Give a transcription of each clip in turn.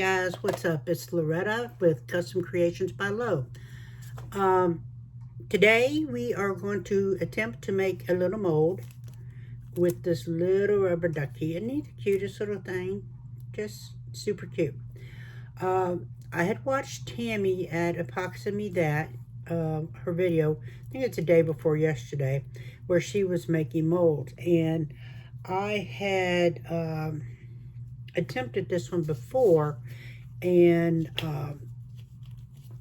guys, what's up? It's Loretta with Custom Creations by Lo. Today we are going to attempt to make a little mold with this little rubber ducky. Isn't he the cutest little thing? Just super cute. I had watched Tammy at Epoxy Me That, her video, I think it's the day before yesterday, where she was making molds. And I had attempted this one before, and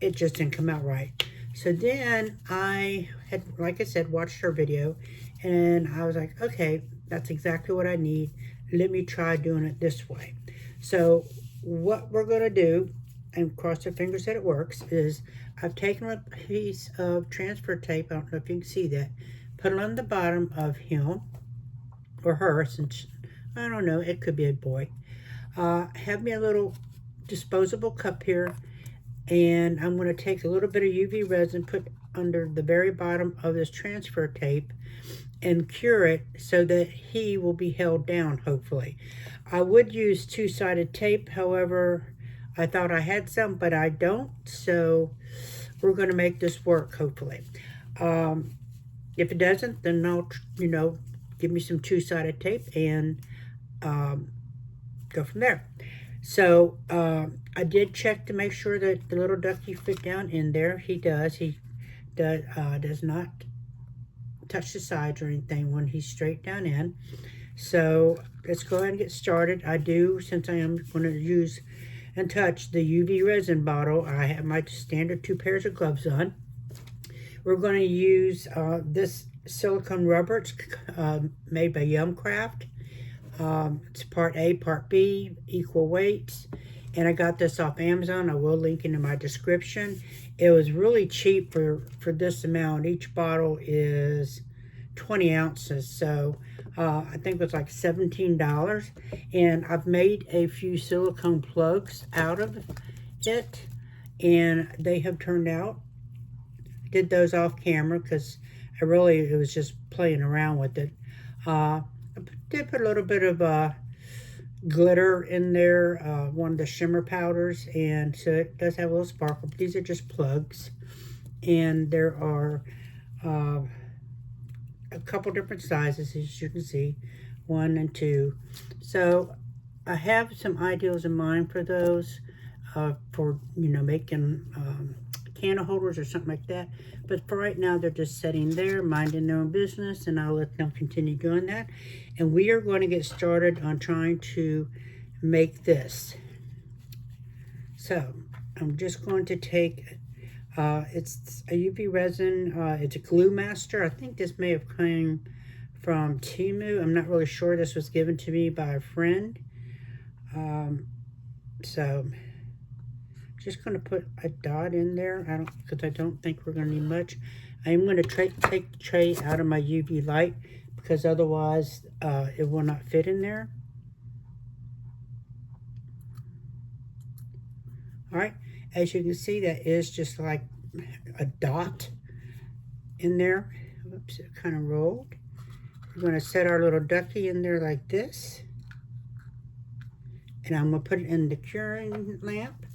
it just didn't come out right. So then I had, like I said, watched her video, and I was like, okay, that's exactly what I need. Let me try doing it this way. So what we're going to do, and cross our fingers that it works, is I've taken a piece of transfer tape, I don't know if you can see that, put it on the bottom of him, or her, since, I don't know, it could be a boy. Have me a little disposable cup here, and I'm going to take a little bit of UV resin, put under the very bottom of this transfer tape, and cure it so that he will be held down, hopefully. I would use two-sided tape, however, I thought I had some, but I don't, so we're going to make this work, hopefully. If it doesn't, then I'll, give me some two-sided tape and go from there. So I did check to make sure that the little ducky fit down in there. He does. He does not touch the sides or anything when he's straight down in. So let's go ahead and get started. I do, since I am going to use and touch the UV resin bottle, I have my standard 2 pairs of gloves on. We're going to use this silicone rubber. It's made by Yumcraft. It's part A, part B, equal weights, and I got this off Amazon. I will link it in my description. It was really cheap for this amount. Each bottle is 20 ounces, so I think it was like $17, and I've made a few silicone plugs out of it, and they have turned out. I did those off camera because it was just playing around with it. I did put a little bit of glitter in there, one of the shimmer powders, and so it does have a little sparkle. But these are just plugs, and there are a couple different sizes, as you can see, 1 and 2. So I have some ideas in mind for those, for making candle holders or something like that. But for right now, they're just sitting there, minding their own business, and I'll let them continue doing that. And we are going to get started on trying to make this. So I'm just going to take, it's a UV resin, it's a glue master. I think this may have come from Temu. I'm not really sure. This was given to me by a friend. So just going to put a dot in there, because I don't think we're going to need much. I am going to take the tray out of my UV light, because otherwise it will not fit in there. Alright, as you can see, that is just like a dot in there. Oops, it kind of rolled. We're going to set our little ducky in there like this. And I'm going to put it in the curing lamp.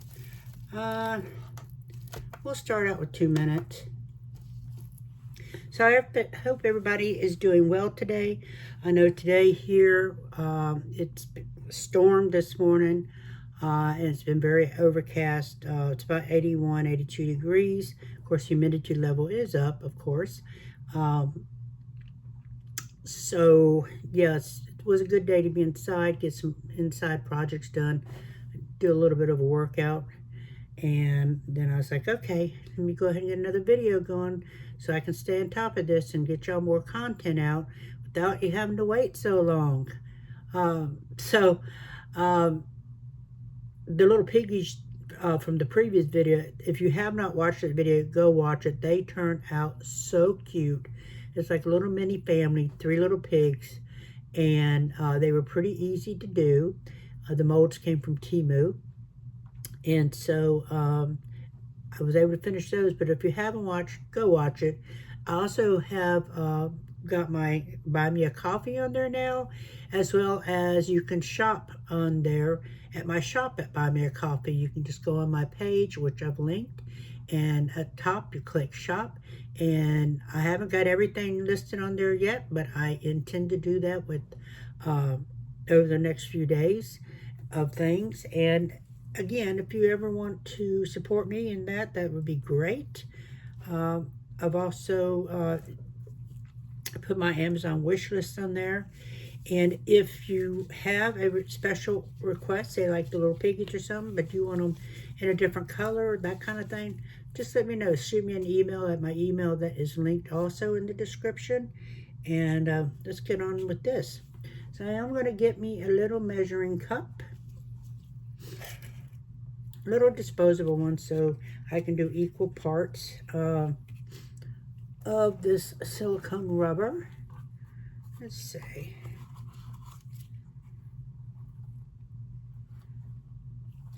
We'll start out with 2 minutes. So I hope everybody is doing well today. I know today here, it's stormed this morning, and it's been very overcast. It's about 81, 82 degrees. Of course, humidity level is up, of course. So, yes, it was a good day to be inside, get some inside projects done, do a little bit of a workout. And then I was like, okay, let me go ahead and get another video going so I can stay on top of this and get y'all more content out without you having to wait so long. The little piggies from the previous video, if you have not watched that video, go watch it. They turned out so cute. It's like a little mini family, 3 little pigs, and they were pretty easy to do. The molds came from Temu. And so I was able to finish those. But if you haven't watched, go watch it. I also have got my Buy Me a Coffee on there now, as well as you can shop on there at my shop at Buy Me a Coffee. You can just go on my page, which I've linked, and at top you click shop. And I haven't got everything listed on there yet, but I intend to do that with over the next few days of things. And again, if you ever want to support me in that, that would be great. I've also put my Amazon wish list on there. And if you have a special request, say like the little piggies or something, but you want them in a different color, that kind of thing, just let me know. Shoot me an email at my email that is linked also in the description. And let's get on with this. So I'm going to get me a little measuring cup, a little disposable one, so I can do equal parts of this silicone rubber. Let's see.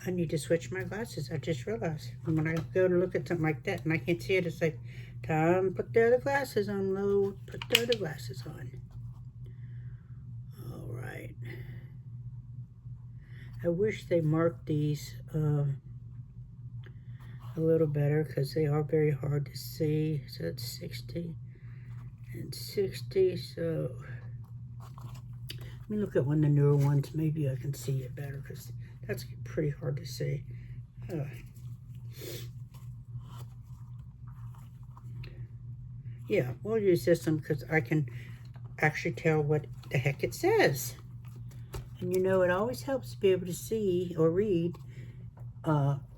I need to switch my glasses. I just realized when I go to look at something like that and I can't see it, it's like, time, put the other glasses on, low, put the other glasses on. All right. I wish they marked these a little better because they are very hard to see. So it's 60 and 60. So let me look at one of the newer ones. Maybe I can see it better because that's pretty hard to see. Yeah, we'll use this one because I can actually tell what the heck it says. And you know, it always helps to be able to see or read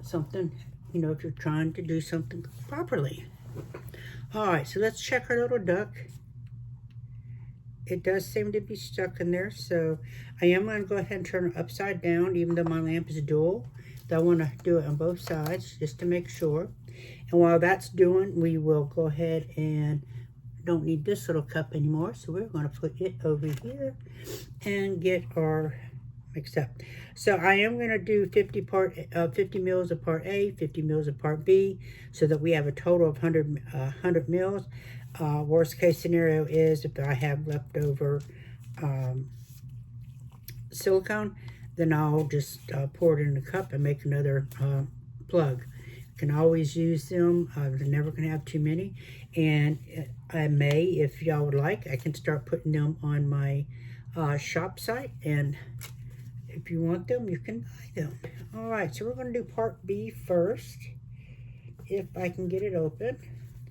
something, you know, if you're trying to do something properly. All right, so let's check our little duck. It does seem to be stuck in there, so I am going to go ahead and turn it upside down, even though my lamp is dual. I want to do it on both sides just to make sure. And while that's doing, we will go ahead and don't need this little cup anymore, so we're going to put it over here and get our mixed up. So I am going to do 50 mils of part A, 50 mils of part B, so that we have a total of 100 mils. Worst case scenario is if I have leftover silicone, then I'll just pour it in a cup and make another plug. Can always use them. They're never going to have too many. And I may, if y'all would like, I can start putting them on my shop site. And if you want them, you can buy them. All right, so we're going to do part B first. If I can get it open.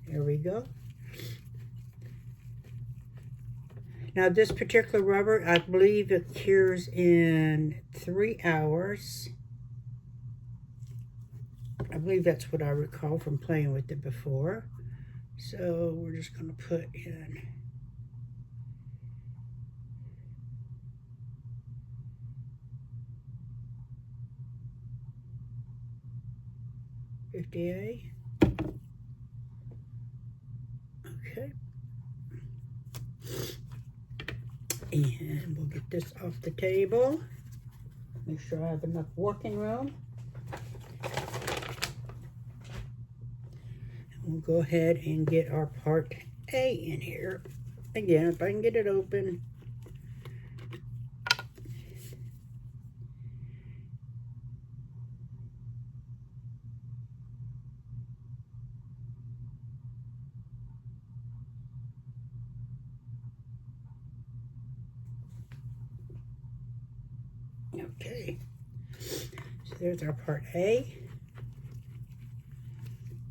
There we go. Now this particular rubber, I believe it cures in 3 hours. I believe that's what I recall from playing with it before. So we're just going to put in $50A. Okay. And we'll get this off the table. Make sure I have enough working room. We'll go ahead and get our part A in here. Again, if I can get it open. Okay, so there's our part A.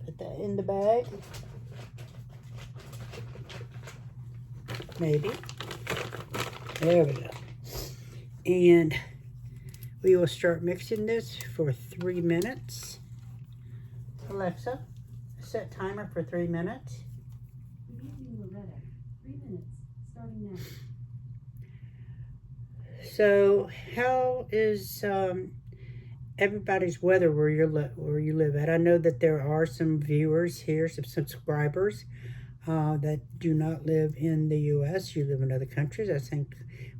Put that in the bag. Maybe. There we go. And we will start mixing this for 3 minutes. Alexa, set timer for 3 minutes. Immediately, Loretta. 3 minutes, starting now. So, how is everybody's weather where you live at? I know that there are some viewers here, some subscribers that do not live in the U.S. You live in other countries. I think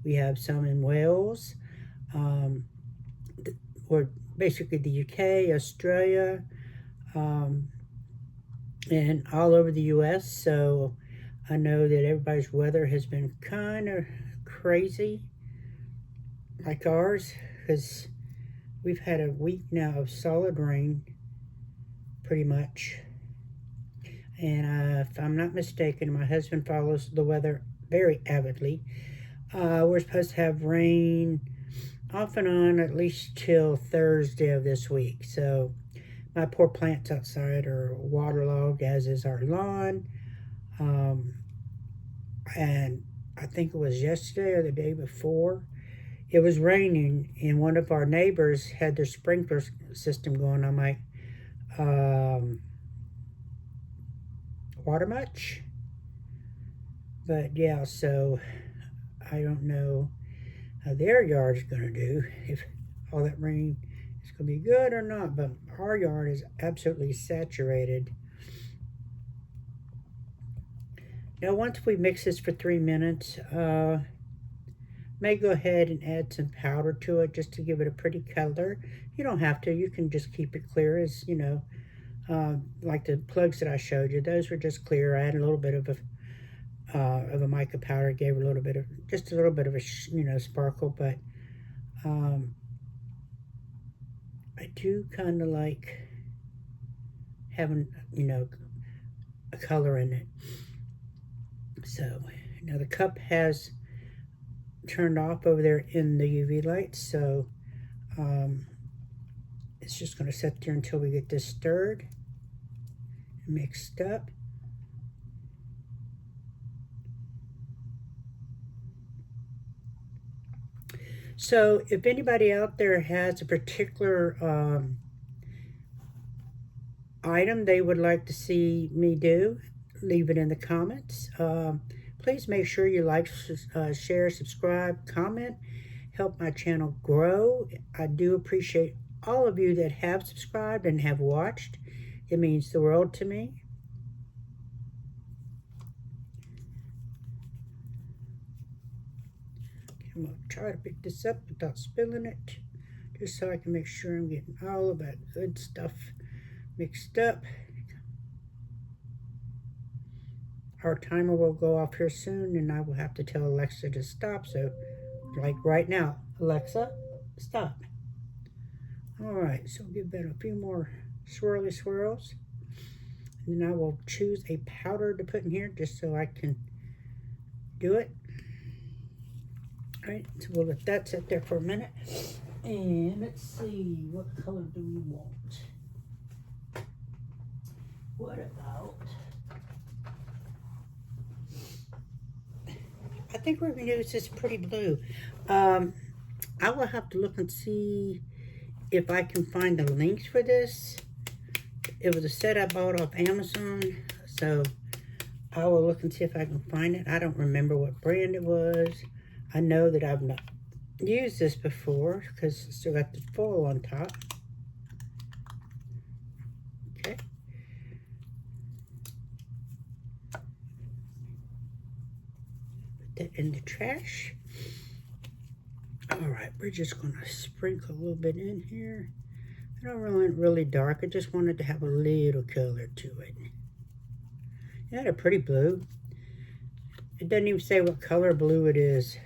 we have some in Wales, or basically the UK, Australia, and all over the U.S. So I know that everybody's weather has been kind of crazy, like ours, because we've had a week now of solid rain, pretty much. And if I'm not mistaken, my husband follows the weather very avidly. We're supposed to have rain off and on at least till Thursday of this week. So my poor plants outside are waterlogged, as is our lawn. Um, and I think it was yesterday or the day before, it was raining, and one of our neighbors had their sprinkler system going. I'm like, water much? But yeah, so I don't know how their yard's going to do, if all that rain is going to be good or not. But our yard is absolutely saturated. Now, once we mix this for 3 minutes, may go ahead and add some powder to it just to give it a pretty color. You don't have to. You can just keep it clear, as you know, like the plugs that I showed you. Those were just clear. I had a little bit of a mica powder, gave it a little bit of, just a little bit of a sparkle. But I do kind of like having a color in it. So now the cup has turned off over there in the UV light, so it's just going to sit there until we get this stirred and mixed up. So if anybody out there has a particular item they would like to see me do, leave it in the comments. Please make sure you like, share, subscribe, comment, help my channel grow. I do appreciate all of you that have subscribed and have watched. It means the world to me. I'm going to try to pick this up without spilling it, just so I can make sure I'm getting all of that good stuff mixed up. Our timer will go off here soon, and I will have to tell Alexa to stop. So, like right now, Alexa, stop. All right, so give that a few more swirly swirls. And then I will choose a powder to put in here just so I can do it. All right, so we'll let that sit there for a minute. And let's see, what color do we want? What about, I think we're going to use this pretty blue. I will have to look and see if I can find the links for this. It was a set I bought off Amazon, so I will look and see if I can find it. I don't remember what brand it was. I know that I've not used this before because it's still got the foil on top. Okay. Put that in the trash. All right, we're just going to sprinkle a little bit in here. I don't want it really dark. I just wanted to have a little color to it. Isn't that a pretty blue? It doesn't even say what color blue it is.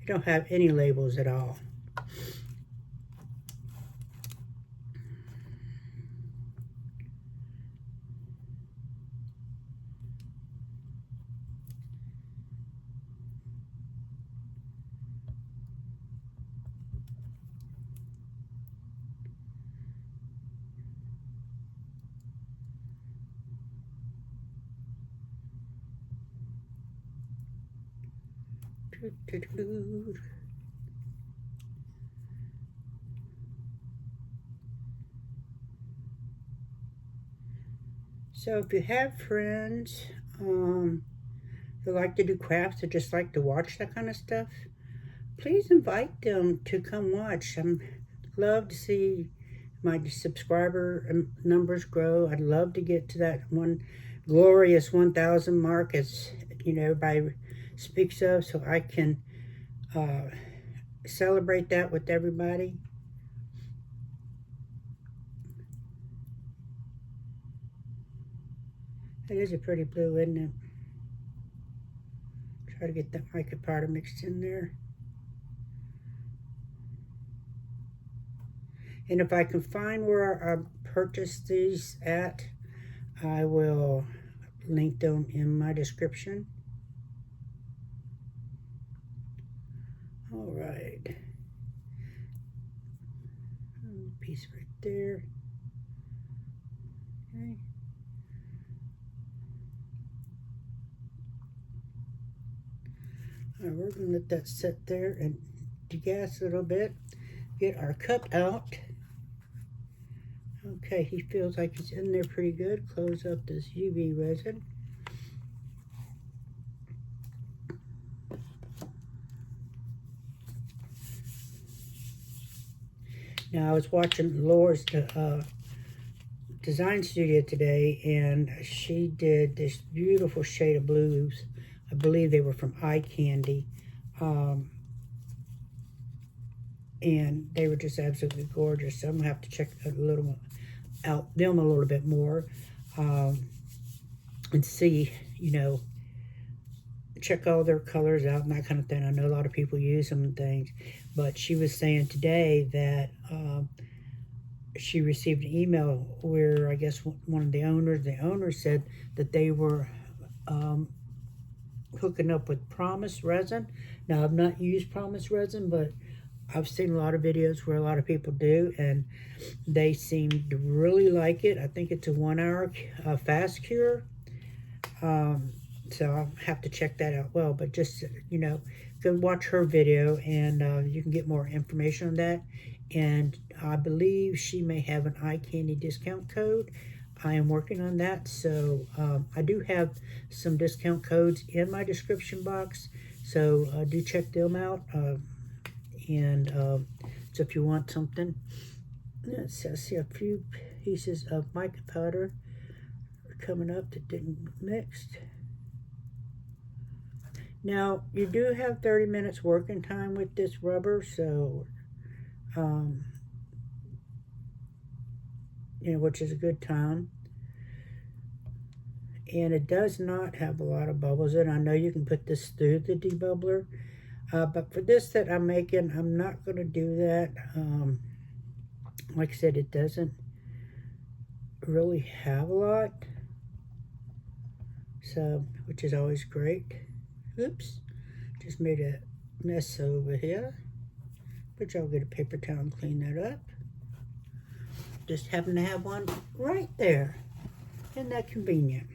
You don't have any labels at all. So if you have friends who like to do crafts or just like to watch that kind of stuff, please invite them to come watch. I'd love to see my subscriber numbers grow. I'd love to get to that one glorious 1,000 mark, as everybody speaks of, so I can celebrate that with everybody. It is a pretty blue, isn't it? Try to get that mica powder mixed in there. And if I can find where I purchased these at, I will link them in my description. All right. Piece right there. Okay. All right, we're going to let that sit there and degas a little bit. Get our cup out. Okay, he feels like he's in there pretty good. Close up this UV resin. Now, I was watching Laura's design studio today, and she did this beautiful shade of blues. I believe they were from Eye Candy. And they were just absolutely gorgeous. So I'm going to have to check them a little bit more and see, you know, check all their colors out and that kind of thing. I know a lot of people use them and things, but she was saying today that she received an email where I guess one of the owners said that they were hooking up with Promise resin. Now, I've not used Promise resin, but I've seen a lot of videos where a lot of people do, and they seem to really like it. I think it's a 1 hour fast cure. So I'll have to check that out. Well, but just, you know, go watch her video, and you can get more information on that. And I believe she may have an Eye Candy discount code. I am working on that. So I do have some discount codes in my description box. So do check them out. So if you want something, let's see, a few pieces of mica powder are coming up that didn't mix. Now, you do have 30 minutes working time with this rubber, so, you know, which is a good time. And it does not have a lot of bubbles in it. I know you can put this through the debubbler. But for this that I'm making, I'm not going to do that. Like I said, it doesn't really have a lot. So, which is always great. Oops, just made a mess over here. But I'll get a paper towel and clean that up. Just happen to have one right there. Isn't that convenient?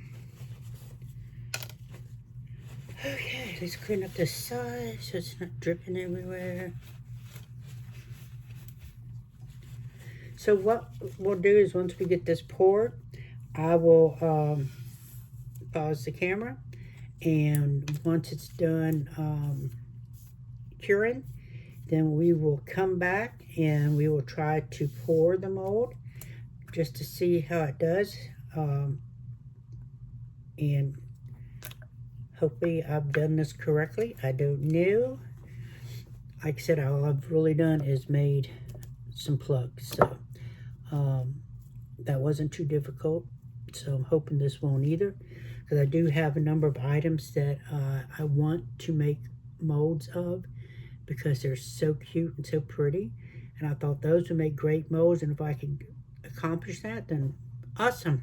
Okay, let's clean up this side so it's not dripping everywhere. So what we'll do is once we get this poured, I will pause the camera, and once it's done curing, then we will come back and we will try to pour the mold just to see how it does. And hopefully I've done this correctly. I don't know. Like I said, all I've really done is made some plugs. So that wasn't too difficult. So I'm hoping this won't either. Because I do have a number of items that I want to make molds of, because they're so cute and so pretty. And I thought those would make great molds. And if I could accomplish that, then awesome.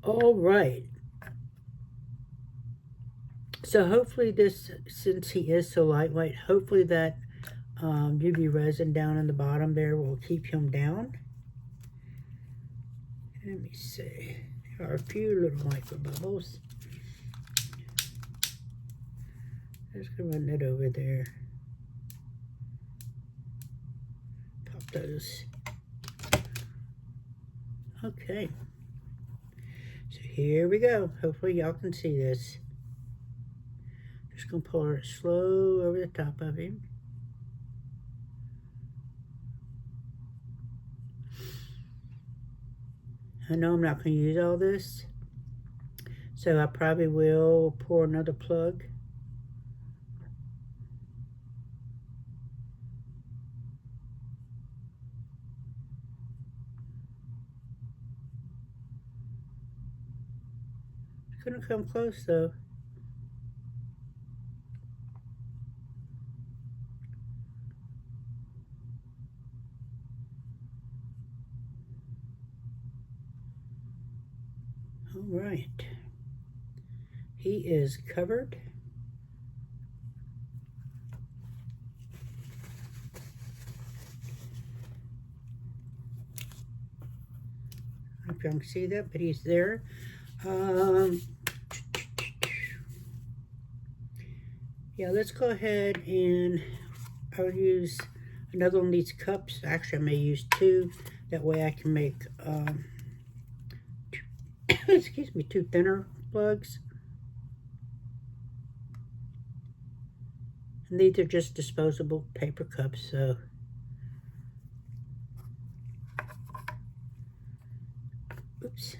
All right. So hopefully this, since he is so lightweight, hopefully that UV resin down in the bottom there will keep him down. Let me see. There are a few little micro bubbles. Just gonna run that over there. Pop those. Okay. So here we go. Hopefully y'all can see this. Just gonna pour it slow over the top of him. I know I'm not going to use all this, so I probably will pour another plug. It's going to come close though. He is covered. I don't know if y'all can see that, but he's there. Yeah, let's go ahead and I'll use another one of these cups. Actually, I may use two. That way I can make, excuse me, two thinner plugs. And these are just disposable paper cups, so. Oops.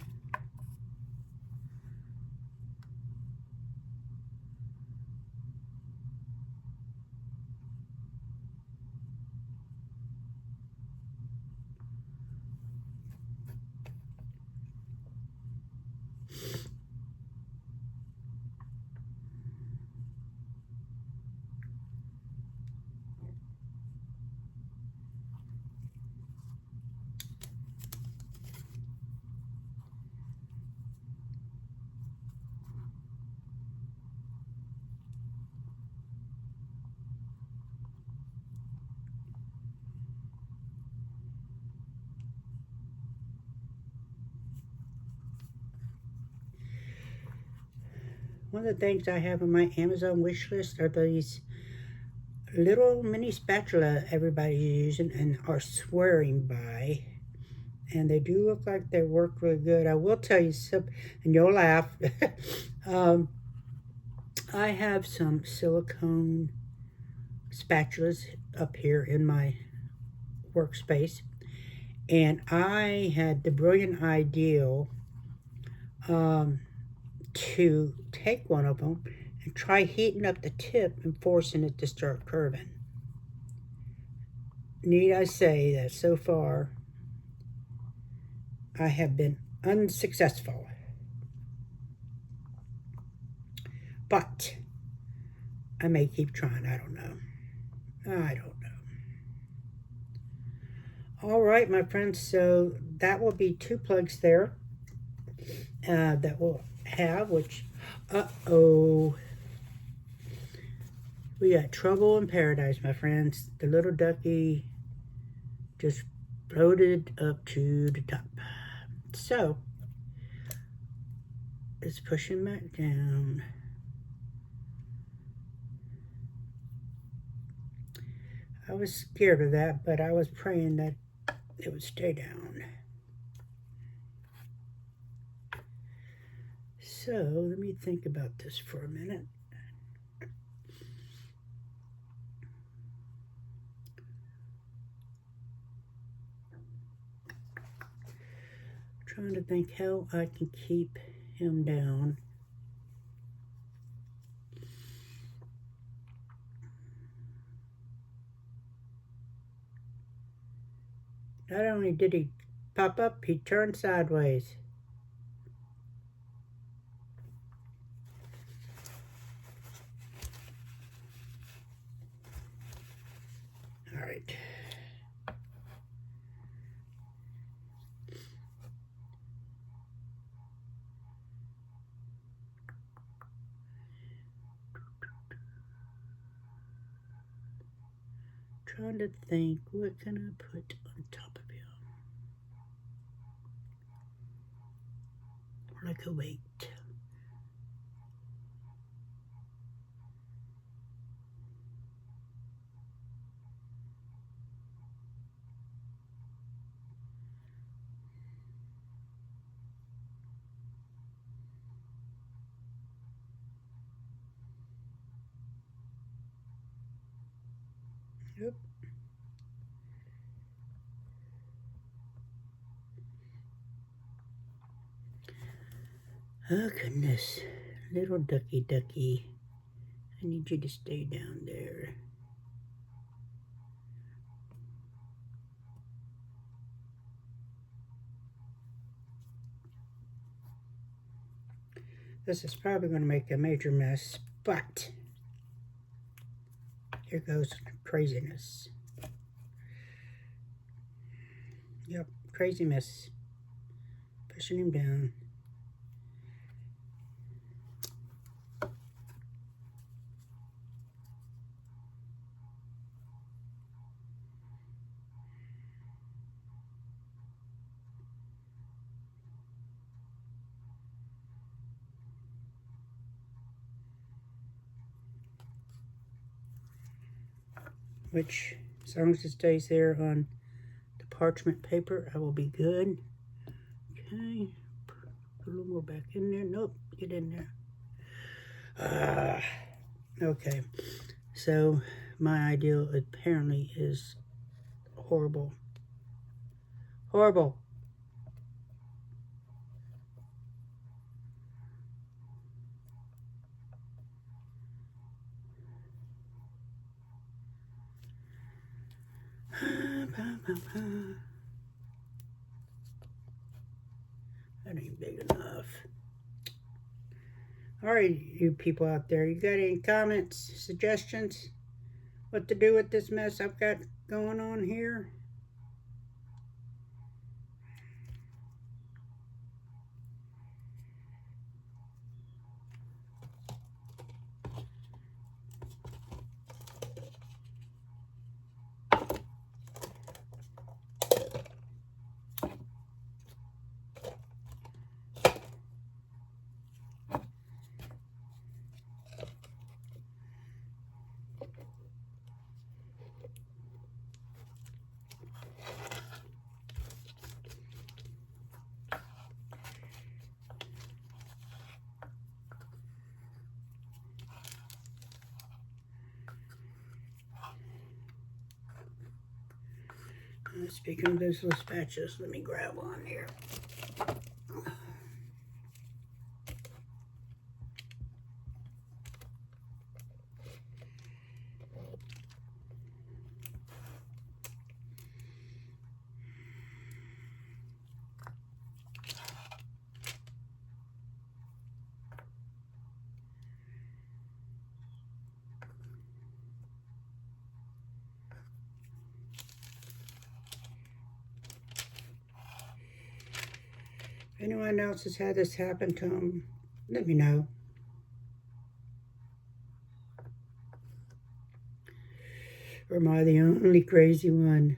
One of the things I have on my Amazon wish list are these little mini spatula everybody's using and are swearing by. And they do look like they work really good. I will tell you something, and you'll laugh. I have some silicone spatulas up here in my workspace, and I had the brilliant idea to take one of them and try heating up the tip and forcing it to start curving. Need I say that so far I have been unsuccessful. But I may keep trying. I don't know. All right, my friends. So that will be two plugs there that we'll have, which, we got trouble in paradise, my friends. The little ducky just floated up to the top. So let's push him back down. I was scared of that, but I was praying that it would stay down. So let me think about this for a minute. Trying to think how I can keep him down. Not only did he pop up, he turned sideways. All right. Trying to think, what can I put on top of him? Like a weight. Yep. Oh goodness, little ducky, I need you to stay down there. This is probably going to make a major mess, but here goes craziness. Yep, crazy mess. Pushing him down. which as long as it stays there on the parchment paper, I will be good. Okay, put a little more back in there. Nope, get in there. Okay, so my ideal apparently is horrible. Horrible. That ain't big enough. All right, you people out there, you got any comments, suggestions, what to do with this mess I've got going on here? Speaking of those little spatulas, let me grab one here. If anyone else has had this happen to them, let me know. Or am I the only crazy one?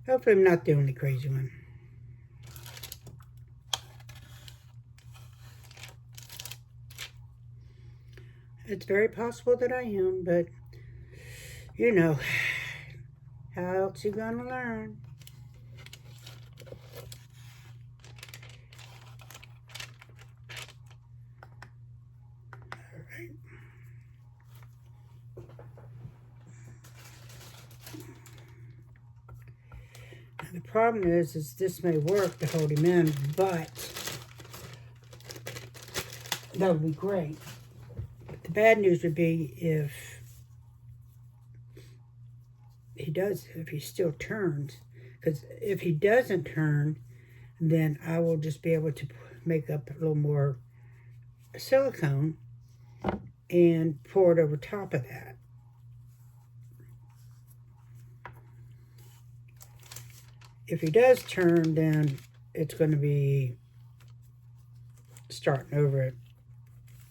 Hopefully I'm not the only crazy one. It's very possible that I am, but you know, how else you gonna learn? All right. Now the problem is this may work to hold him in, but that would be great. But the bad news would be if he still turns, because if he doesn't turn, then I will just be able to make up a little more silicone and pour it over top of that. If he does turn, then it's going to be starting over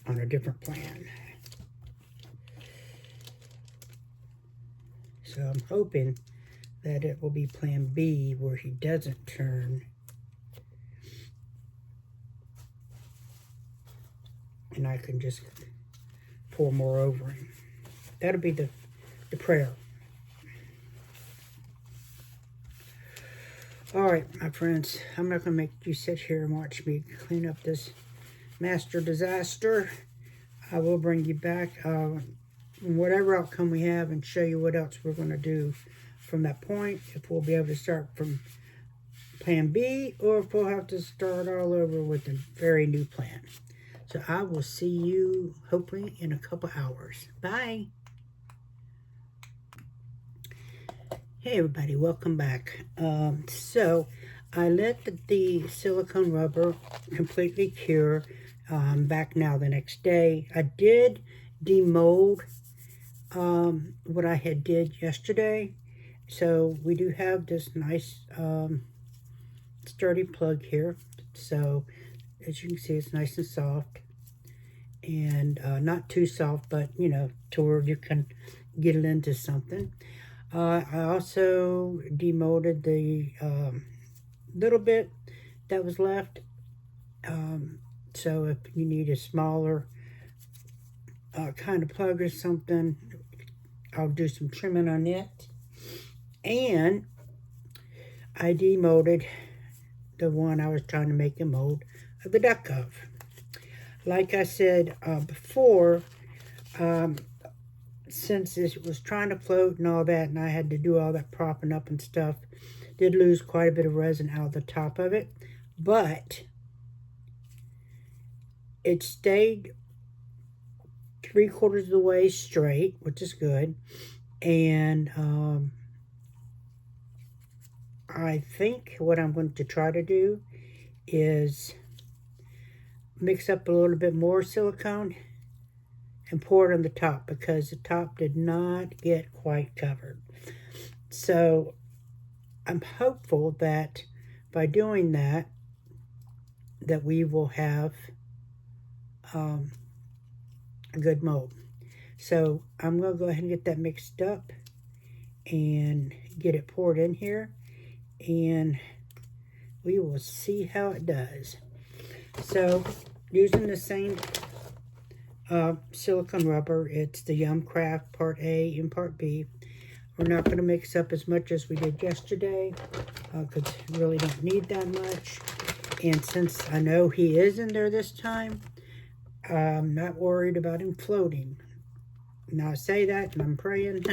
on a different plan. So I'm hoping that it will be plan B where he doesn't turn. And I can just pour more over him. That'll be the prayer. All right, my friends, I'm not going to make you sit here and watch me clean up this master disaster. I will bring you back whatever outcome we have and show you what else we're going to do from that point. If we'll be able to start from plan B or if we'll have to start all over with a very new plan. So I will see you hopefully in a couple hours. Bye. Hey everybody, welcome back. So I let the silicone rubber completely cure. Back now the next day. I did demold what I had did yesterday. So we do have this nice sturdy plug here. So as you can see, it's nice and soft. And not too soft, but you know, to where you can get it into something. I also demolded the little bit that was left. So if you need a smaller kind of plug or something, I'll do some trimming on it. And I demolded the one I was trying to make a mold of the duck of. Like I said before, since it was trying to float and all that, and I had to do all that propping up and stuff, did lose quite a bit of resin out of the top of it, but it stayed 3/4 of the way straight, which is good. And I think what I'm going to try to do is mix up a little bit more silicone and pour it on the top, because the top did not get quite covered. So I'm hopeful that by doing that we will have a good mold. So I'm going to go ahead and get that mixed up and get it poured in here, and we will see how it does. So using the same silicone rubber, it's the Yum Craft Part A and Part B. We're not going to mix up as much as we did yesterday, because we really don't need that much. And since I know he is in there this time, I'm not worried about him floating. Now I say that and I'm praying,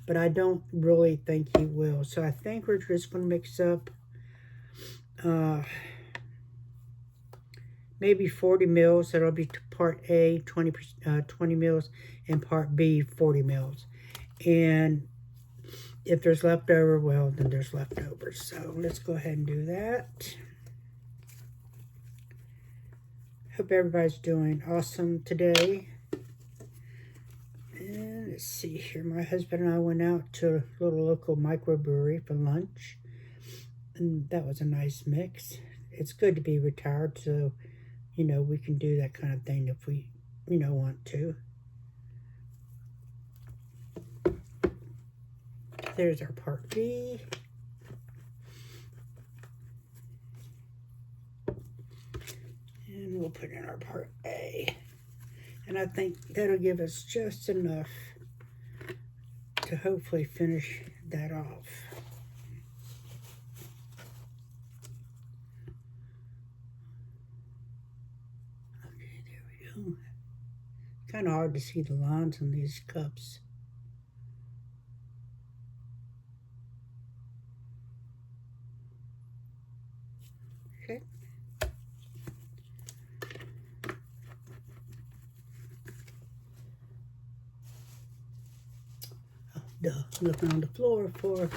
but I don't really think he will. So I think we're just going to mix up maybe 40 mils. That'll be Part A, 20 mils, and Part B, 40 mils. And if there's leftover, well, then there's leftovers. So let's go ahead and do that. Hope everybody's doing awesome today. And let's see here. My husband and I went out to a little local microbrewery for lunch. And that was a nice mix. It's good to be retired, so, you know, we can do that kind of thing if we, you know, want to. There's our Part B. And we'll put in our Part A. And I think that'll give us just enough to hopefully finish that off. Okay, there we go. Kind of hard to see the lines on these cups. Okay. Oh, duh. Looking on the floor for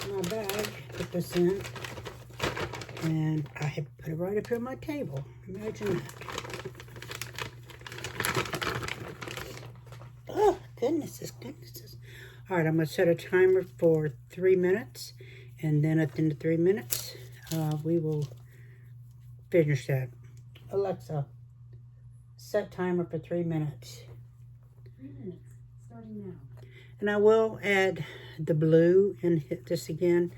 my bag. Put this in. And I had put it right up here on my table. Imagine that. Oh, goodnesses. All right, I'm going to set a timer for 3 minutes. And then at the end of 3 minutes, we will finish that. Alexa, set timer for 3 minutes. 3 minutes, starting now. And I will add the blue and hit this again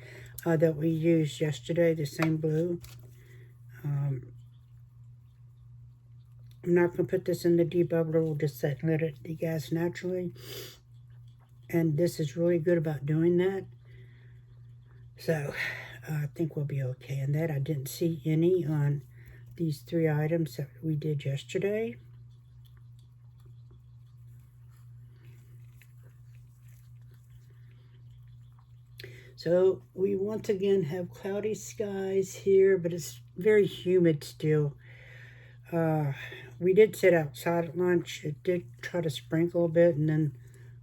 that we used yesterday, the same blue. I'm not going to put this in the debubbler. We'll just let it degas naturally. And this is really good about doing that. So I think we'll be okay in that. I didn't see any on these 3 items that we did yesterday. So we once again have cloudy skies here, but it's very humid still. We did sit outside at lunch. It did try to sprinkle a bit, and then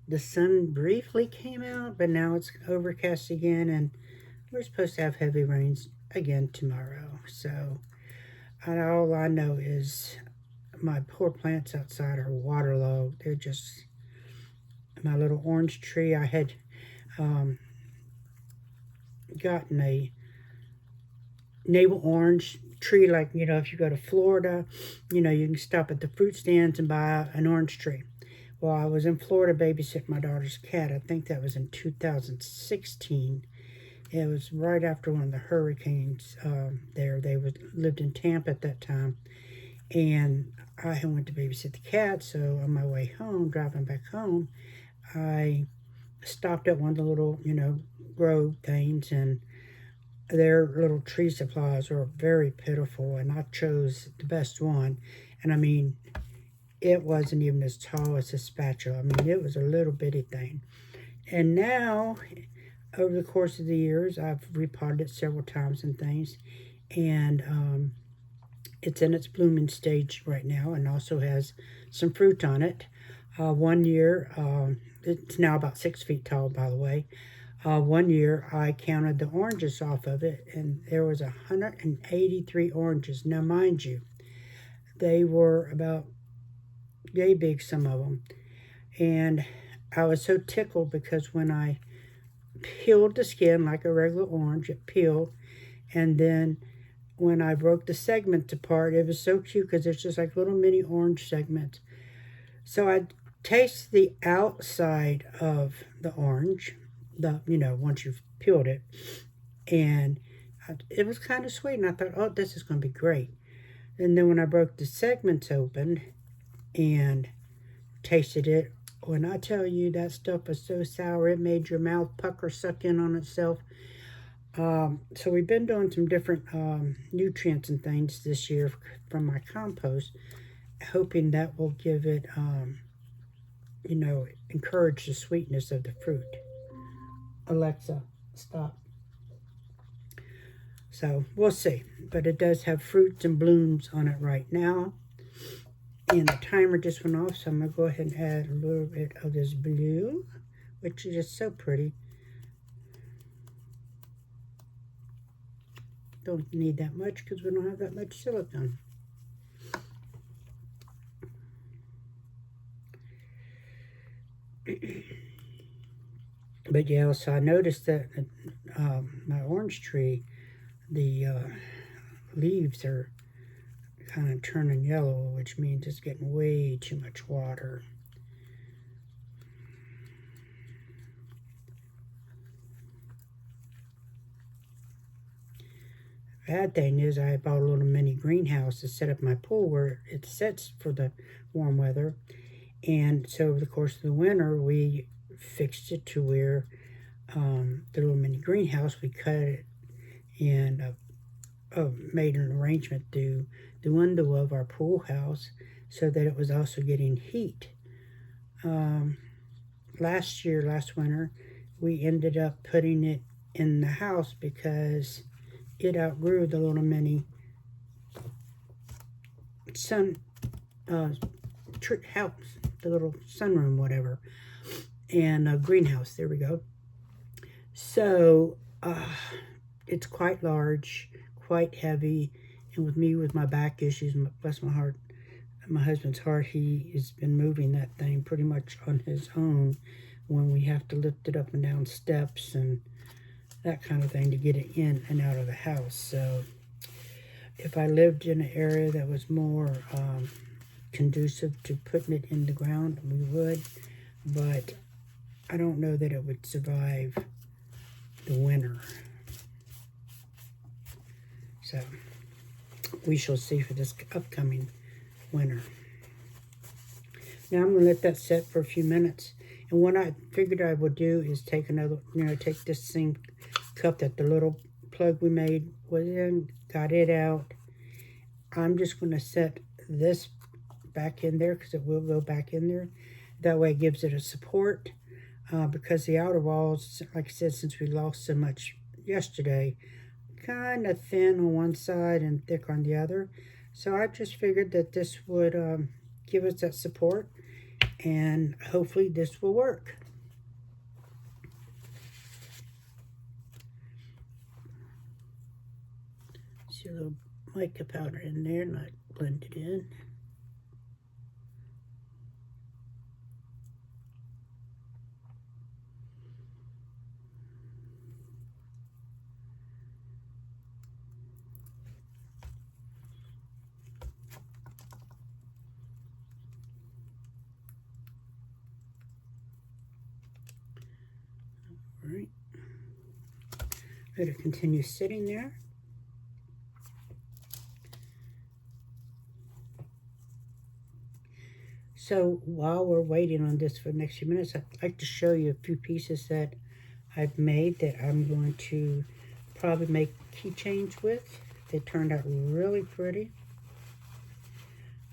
the sun briefly came out, but now it's overcast again, and we're supposed to have heavy rains again tomorrow. So all I know is my poor plants outside are waterlogged. They're just, my little orange tree, I had gotten a navel orange tree, like, you know, if you go to Florida, you know, you can stop at the fruit stands and buy an orange tree. Well, I was in Florida babysitting my daughter's cat. I think that was in 2016. It was right after one of the hurricanes there. They lived in Tampa at that time. And I went to babysit the cat, so on my way home, driving back home, I stopped at one of the little, grow things, and their little tree supplies were very pitiful, and I chose the best one. And I mean, it wasn't even as tall as a spatula. I mean, it was a little bitty thing. And now, over the course of the years, I've repotted it several times and things, and it's in its blooming stage right now, and also has some fruit on it. One year, it's now about 6 feet tall, by the way. One year, I counted the oranges off of it, and there was 183 oranges. Now, mind you, they were about yay big, some of them. And I was so tickled because when I peeled the skin like a regular orange, it peeled, and then when I broke the segments apart, it was so cute because it's just like little mini orange segments. So I taste the outside of the orange, once you've peeled it, and it was kind of sweet, and I thought, oh, this is going to be great. And then when I broke the segments open and tasted it, when I tell you that stuff was so sour, it made your mouth pucker, suck in on itself. So we've been doing some different nutrients and things this year from my compost, hoping that will give it, encourage the sweetness of the fruit. Alexa, stop. So we'll see. But it does have fruits and blooms on it right now. And the timer just went off, so I'm going to go ahead and add a little bit of this blue, which is just so pretty. Don't need that much because we don't have that much silicone. But yeah, so I noticed that my orange tree, the leaves are kind of turning yellow, which means it's getting way too much water. Bad thing is I bought a little mini greenhouse to set up my pool where it sets for the warm weather. And so over the course of the winter, we fixed it to where the little mini greenhouse, we cut it and made an arrangement through the window of our pool house so that it was also getting heat. Last winter, we ended up putting it in the house because it outgrew the little mini sun house, the little sunroom, whatever, and greenhouse. There we go. So it's quite large, quite heavy, and with me with my back issues, bless my heart, my husband's heart, he has been moving that thing pretty much on his own when we have to lift it up and down steps and that kind of thing to get it in and out of the house. So if I lived in an area that was more conducive to putting it in the ground, we would, but I don't know that it would survive the winter. So we shall see for this upcoming winter. Now I'm going to let that set for a few minutes. And what I figured I would do is take another, take this same cup that the little plug we made was in, got it out. I'm just going to set this back in there because it will go back in there. That way it gives it a support because the outer walls, like I said, since we lost so much yesterday, kind of thin on one side and thick on the other. So I just figured that this would give us that support, and hopefully this will work. See a little mica powder in there, and I blend it in. All right. Let it continue sitting there. So while we're waiting on this for the next few minutes, I'd like to show you a few pieces that I've made that I'm going to probably make keychains with. They turned out really pretty.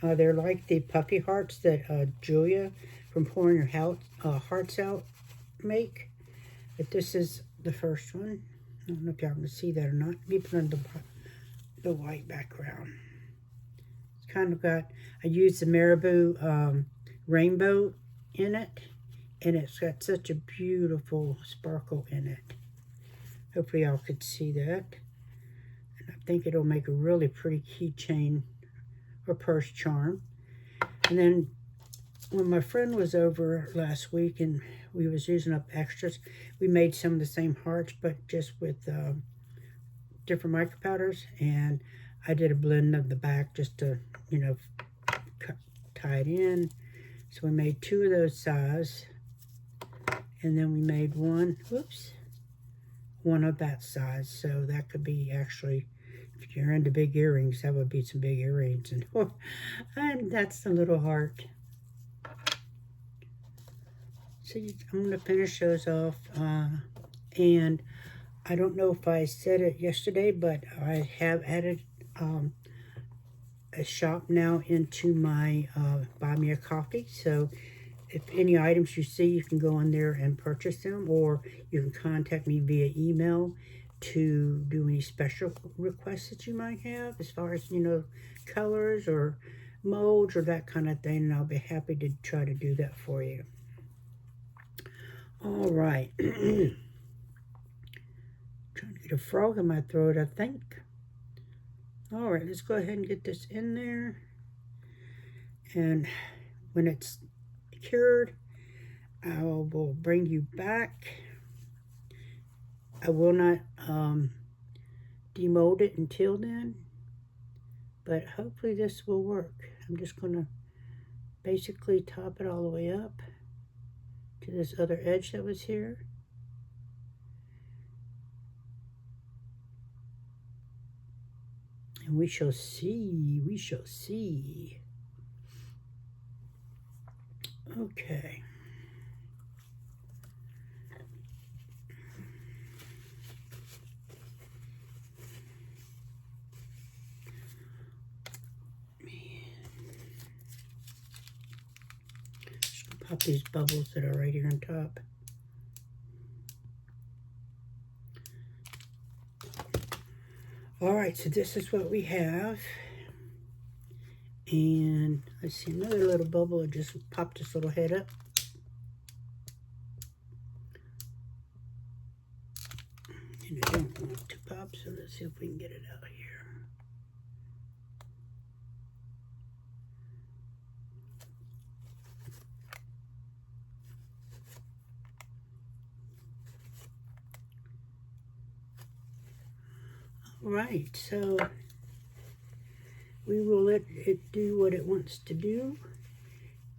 They're like the puffy hearts that Julia from Pouring Your Hearts Out make. But this is the first one. I don't know if y'all can see that or not. Let me put on the white background. It's kind of got, I used the Marabou rainbow in it. And it's got such a beautiful sparkle in it. Hopefully y'all could see that. And I think it'll make a really pretty keychain or purse charm. And then when my friend was over last week and we was using up extras, we made some of the same hearts, but just with different micro powders. And I did a blend of the back just to, you know, tie it in. So we made 2 of those size. And then we made one of that size. So that could be actually, if you're into big earrings, that would be some big earrings. And that's the little heart. So I'm going to finish those off. And I don't know if I said it yesterday, but I have added a shop now into my Buy Me a Coffee. So if any items you see, you can go in there and purchase them, or you can contact me via email to do any special requests that you might have as far as, you know, colors or molds or that kind of thing, and I'll be happy to try to do that for you. All right. Trying to get a frog in my throat, I think. All right, let's go ahead and get this in there. And when it's cured, I will bring you back. I will not demold it until then, but hopefully this will work. I'm just going to basically top it all the way up to this other edge that was here. And we shall see, we shall see. Okay. Just pop these bubbles that are right here on top. All right, so this is what we have. And I see another little bubble. It just popped this little head up. And I don't want it to pop, so let's see if we can get it out here. All right, so we will let it do what it wants to do,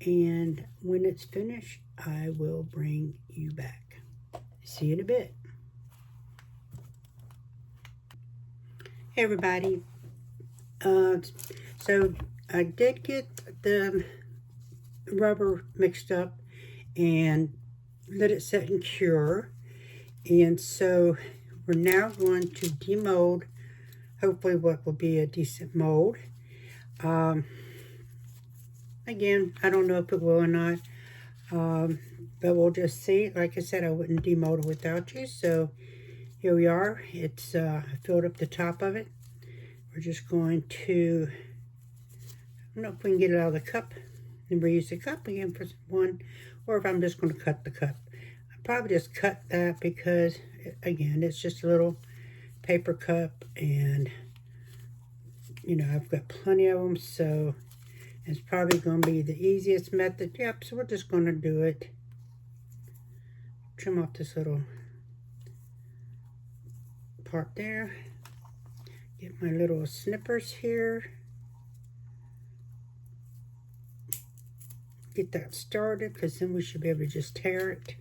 and when it's finished, I will bring you back. See you in a bit. Hey everybody, so I did get the rubber mixed up and let it set and cure, and so we're now going to demold hopefully what will be a decent mold. Again, I don't know if it will or not, but we'll just see. Like I said, I wouldn't demold it without you, so here we are. It's filled up the top of it. We're just going to, I don't know if we can get it out of the cup and reuse the cup again for one, or if I'm just going to cut the cup. I'll probably just cut that because, again, it's just a little paper cup, and, you know, I've got plenty of them, so it's probably going to be the easiest method. Yep, so we're just going to do it. Trim off this little part there. Get my little snippers here. Get that started, because then we should be able to just tear it.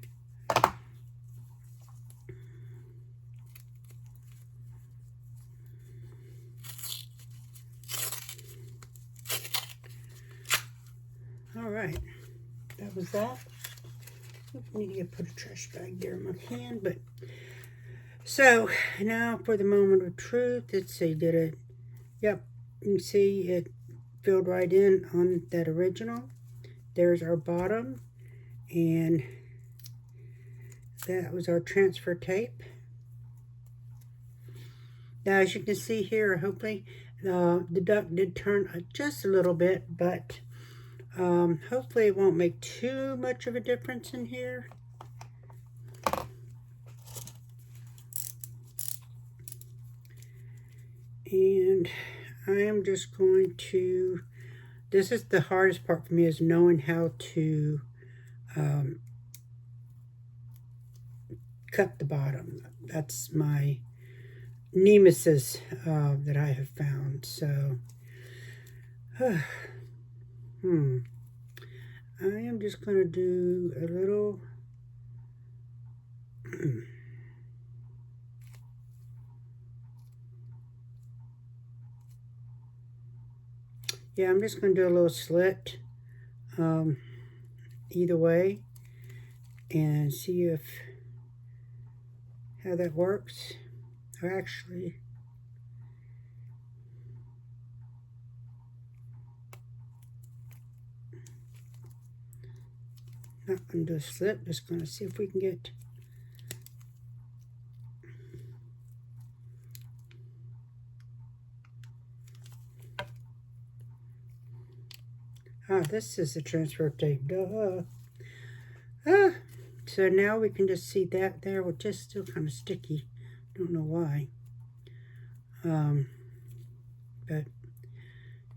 All right, that was that. I need to put a trash bag there in my can, but so now for the moment of truth. Let's see, did it? Yep, you can see it filled right in on that original. There's our bottom, and that was our transfer tape. Now, as you can see here, hopefully the duck did turn just a little bit, but hopefully it won't make too much of a difference in here. And I am just going to, this is the hardest part for me, is knowing how to cut the bottom. That's my nemesis that I have found. So, I am just going to do a little yeah, I'm just going to do a little slit either way and see if how that works. Or actually, not going to do a slit, just going to see if we can get this is the transfer tape, duh. So now we can just see that there, which is still kind of sticky. Don't know why. But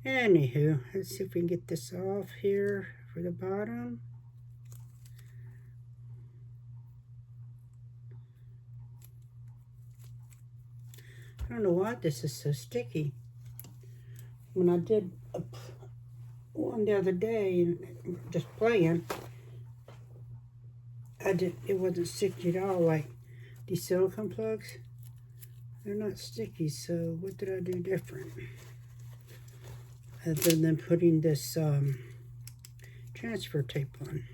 anywho, let's see if we can get this off here for the bottom. I don't know why this is so sticky. When I did one the other day, just playing, it wasn't sticky at all. Like these silicone plugs, they're not sticky. So what did I do different? Other than putting this transfer tape on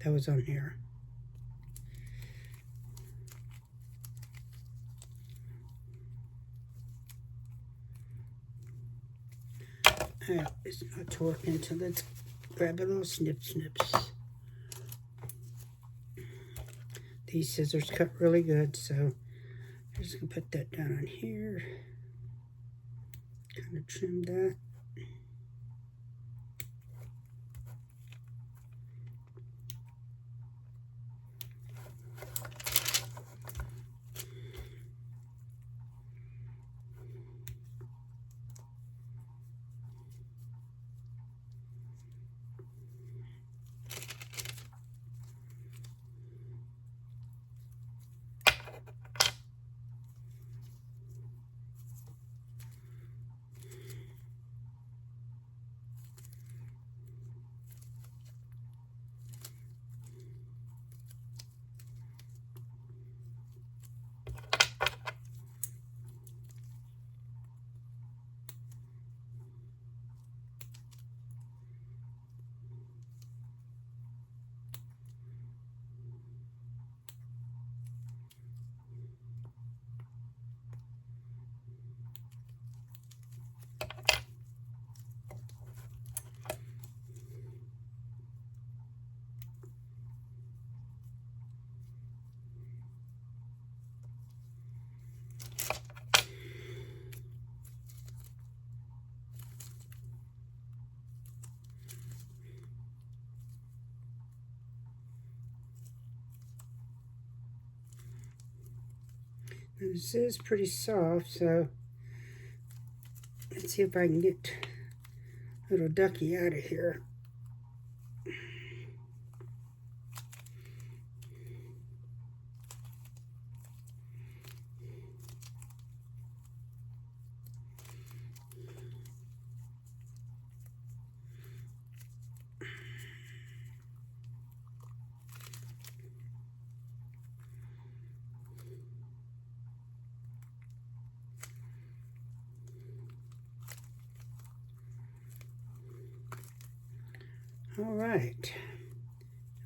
that was on here. It's not working, so let's grab a little snips. These scissors cut really good, so I'm just gonna put that down on here. Kind of trim that. This is pretty soft, so let's see if I can get little ducky out of here. All right.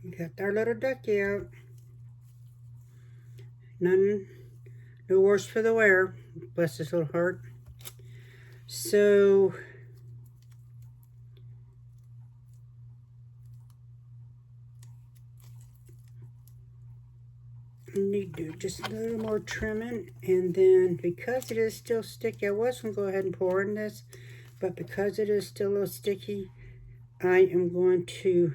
We got our little ducky out. No worse for the wear. Bless his little heart. So need to do just a little more trimming, and then because it is still sticky, I was going to go ahead and pour in this, but because it is still a little sticky, I am going to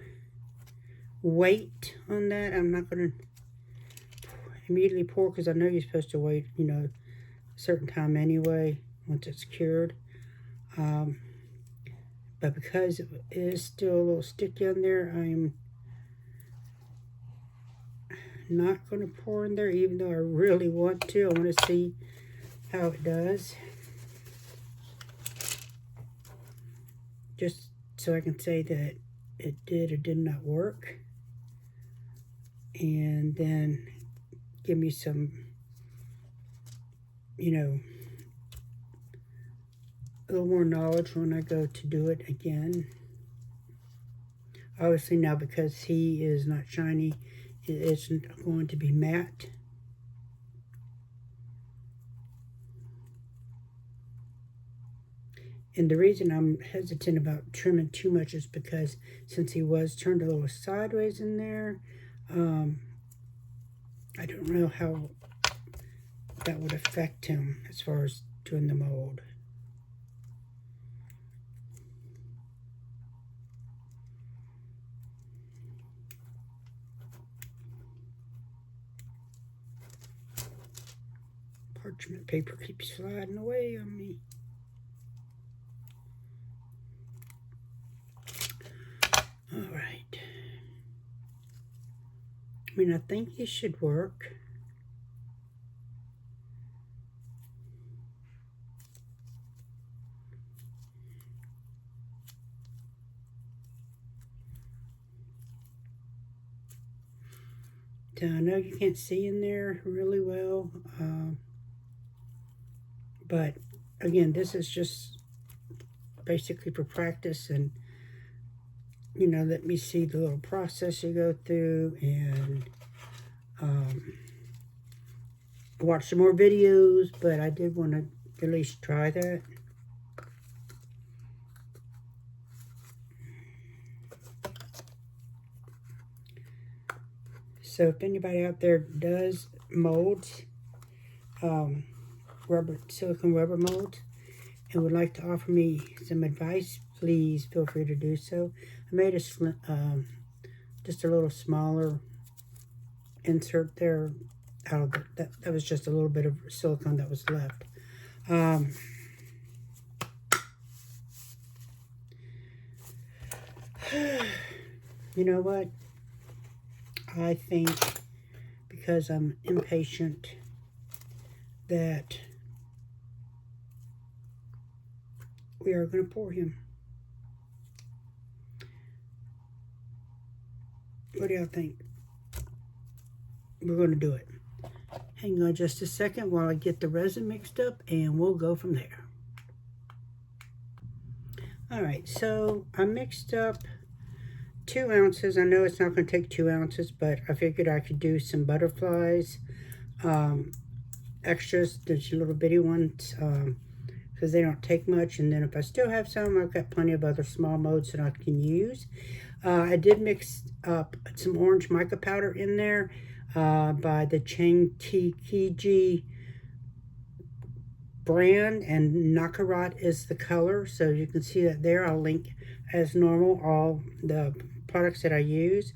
wait on that. I'm not going to immediately pour because I know you're supposed to wait, you know, a certain time anyway once it's cured. But because it is still a little sticky on there, I'm not going to pour in there, even though I really want to. I want to see how it does, just so I can say that it did or did not work, and then give me some, you know, a little more knowledge when I go to do it again. Obviously now, because he is not shiny, it isn't going to be matte. And the reason I'm hesitant about trimming too much is because since he was turned a little sideways in there, I don't know how that would affect him as far as doing the mold. Parchment paper keeps sliding away on me. All right. I mean, I think it should work. I know you can't see in there really well, but again, this is just basically for practice, and you know, let me see the little process you go through, and watch some more videos, but I did want to at least try that. So if anybody out there does molds, silicone rubber molds, and would like to offer me some advice, please feel free to do so. I made just a little smaller insert there out of that was just a little bit of silicone that was left. You know what? I think because I'm impatient that we are going to pour him. What do y'all think? We're going to do it. Hang on just a second while I get the resin mixed up, and we'll go from there. Alright, so I mixed up 2 ounces. I know it's not going to take 2 ounces, but I figured I could do some butterflies, extras, those little bitty ones, because they don't take much. And then if I still have some, I've got plenty of other small molds that I can use. I did mix up some orange mica powder in there by the Diankapours brand, and Nakarat is the color, so you can see that there. I'll link as normal all the products that I use.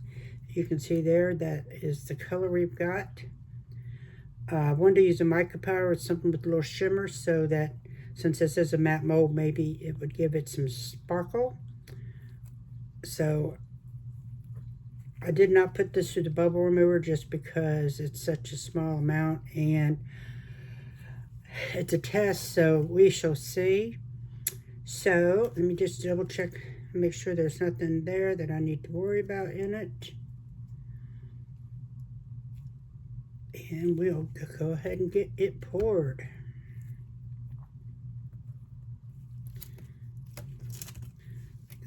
You can see there that is the color we've got. I wanted to use a mica powder with something with a little shimmer, so that since this is a matte mold, maybe it would give it some sparkle. So I did not put this through the bubble remover just because it's such a small amount, and it's a test, so we shall see. So let me just double check, make sure there's nothing there that I need to worry about in it. And we'll go ahead and get it poured.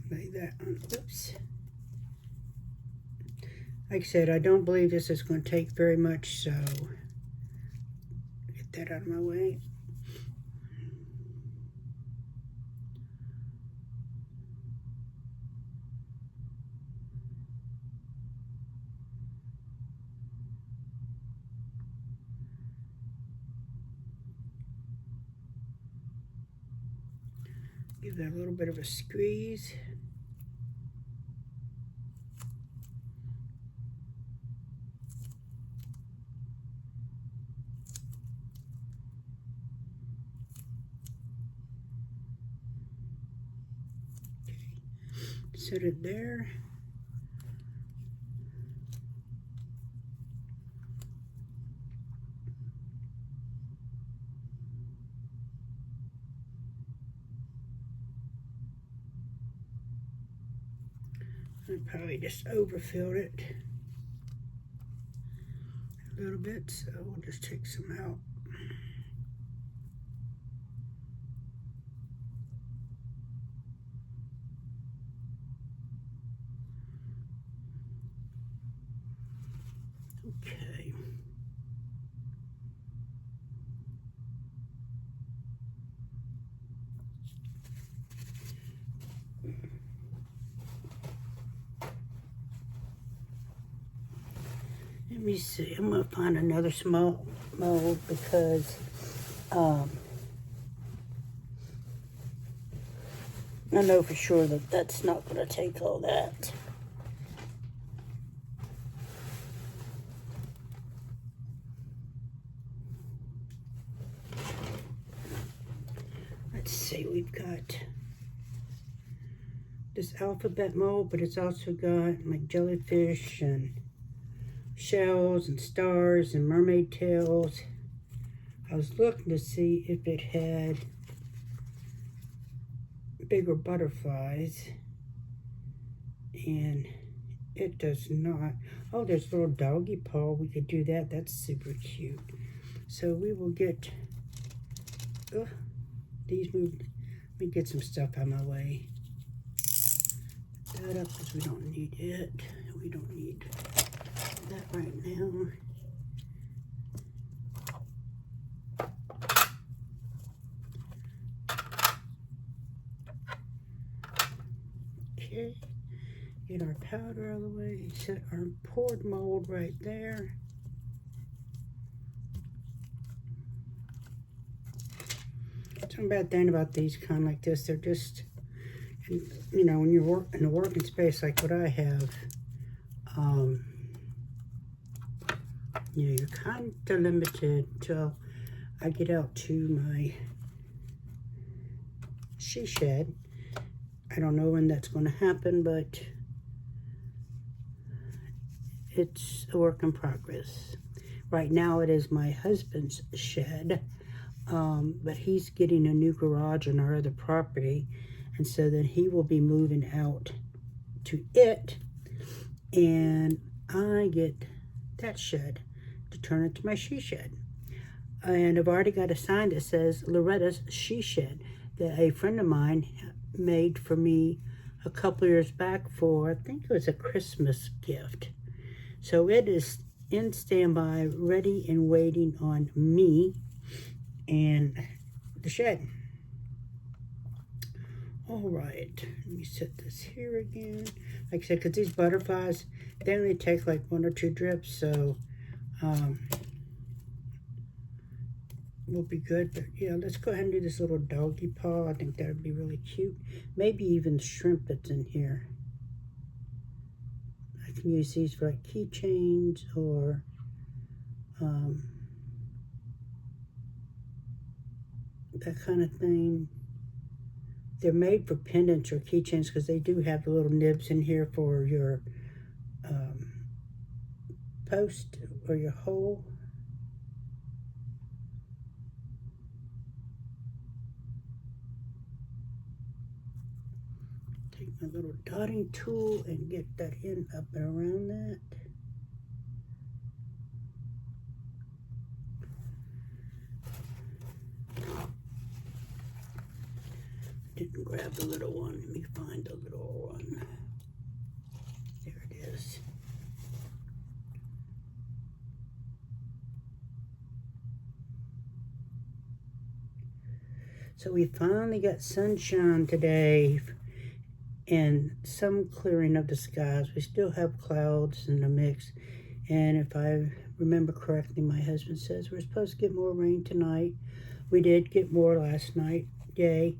Lay that on, oops. Like I said, I don't believe this is going to take very much, so get that out of my way. Give that a little bit of a squeeze. Set it there. I probably just overfilled it a little bit, so we'll just take some out. Okay. Let me see. I'm going to find another small mold because I know for sure that that's not going to take all that. Let's see. We've got this alphabet mold, but it's also got like jellyfish and shells and stars and mermaid tails. I was looking to see if it had bigger butterflies, and it does not. Oh, there's a little doggy paw. We could do that. That's super cute. So we will get these moved. Let me get some stuff out of my way. Put that up because we don't need it. We don't need that right now. Okay, get our powder out of the way. Set our poured mold right there. Something bad thing about these kind like this, they're just, you know, when you're in a working space like what I have, you know, you're kind of limited until I get out to my she shed. I don't know when that's going to happen, but it's a work in progress. Right now it is my husband's shed, but he's getting a new garage on our other property, and so then he will be moving out to it, and I get that shed to turn into my she shed. And I've already got a sign that says Loretta's She Shed that a friend of mine made for me a couple years back for, I think it was a Christmas gift. So it is in standby, ready and waiting on me and the shed. All right, let me set this here again. Like I said, because these butterflies, they only take like 1 or 2 drips, so will be good. But yeah, let's go ahead and do this little doggy paw. I think that would be really cute. Maybe even the shrimp that's in here. I can use these for like keychains or that kind of thing. They're made for pendants or keychains because they do have the little nibs in here for your post or your hole. Take my little dotting tool and get that in up and around that. Didn't grab the little one. Let me find the little one. There it is. So we finally got sunshine today and some clearing of the skies. We still have clouds in the mix. And if I remember correctly, my husband says we're supposed to get more rain tonight. We did get more last night. Yay.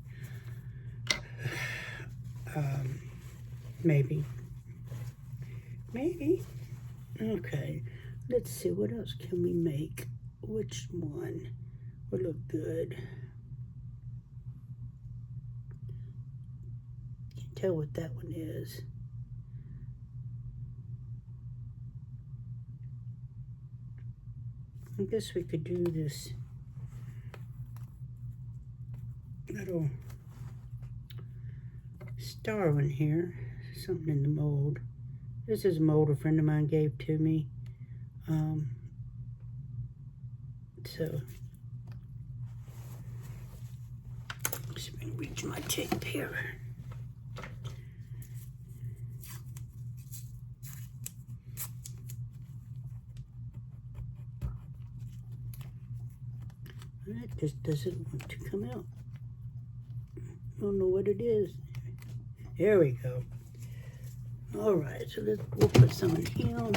Maybe. Maybe. Okay. Let's see. What else can we make? Which one would look good? Can't tell what that one is. I guess we could do this little star one here. Something in the mold. This is a mold a friend of mine gave to me. So just gonna reach my tape here. That just doesn't want to come out. I don't know what it is. There we go. All right, so we'll put some in here.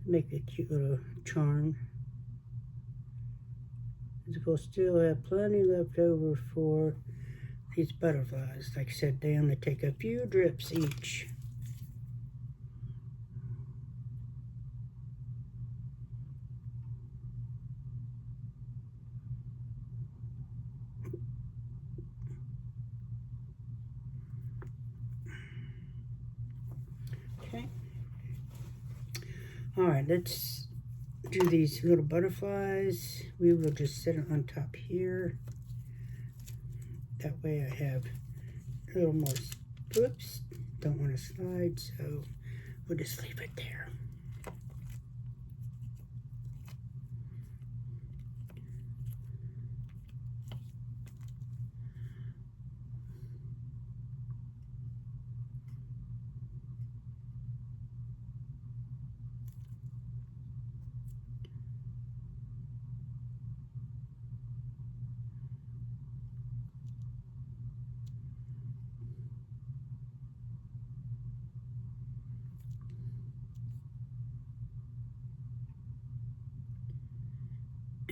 Make a cute little charm. We'll still have plenty left over for these butterflies. Like I said, they only take a few drips each. Okay. All right, let's do these little butterflies. We will just set it on top here. That way I have a little more, oops, don't want to slide, so we'll just leave it there.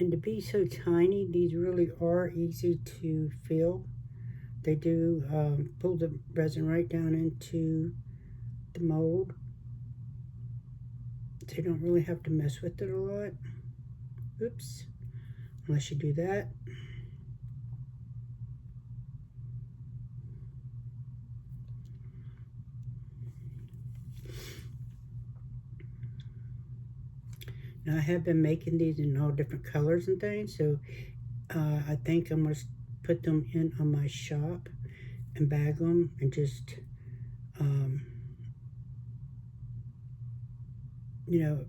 And to be so tiny, these really are easy to fill. They do pull the resin right down into the mold. So you don't really have to mess with it a lot. Oops, unless you do that. Now I have been making these in all different colors and things, so I think I'm going to put them in on my shop and bag them and just, you know,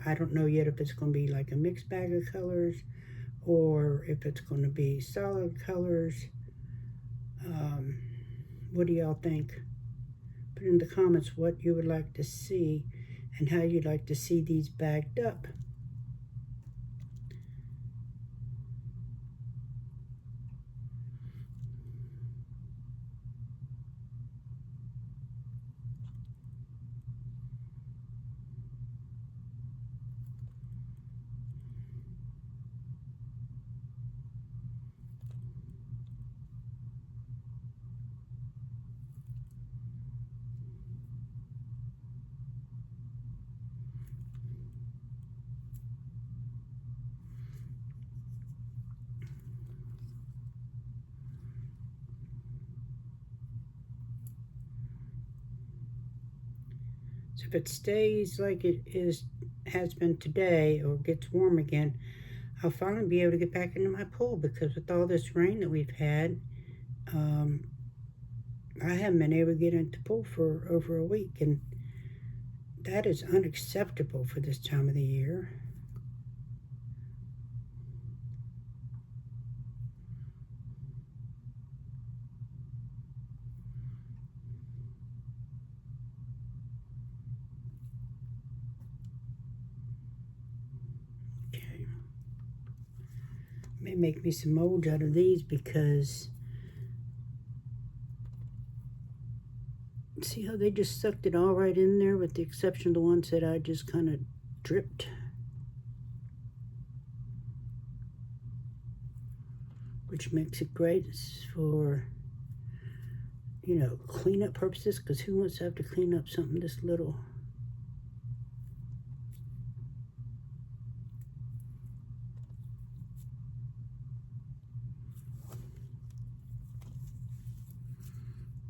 I don't know yet if it's going to be like a mixed bag of colors or if it's going to be solid colors. What do y'all think? Put in the comments what you would like to see and how you'd like to see these bagged up. So if it stays like it has been today or gets warm again, I'll finally be able to get back into my pool, because with all this rain that we've had, I haven't been able to get into the pool for over a week, and that is unacceptable for this time of the year. May make me some molds out of these because see how they just sucked it all right in there, with the exception of the ones that I just kind of dripped. Which makes it great for, you know, cleanup purposes, because who wants to have to clean up something this little?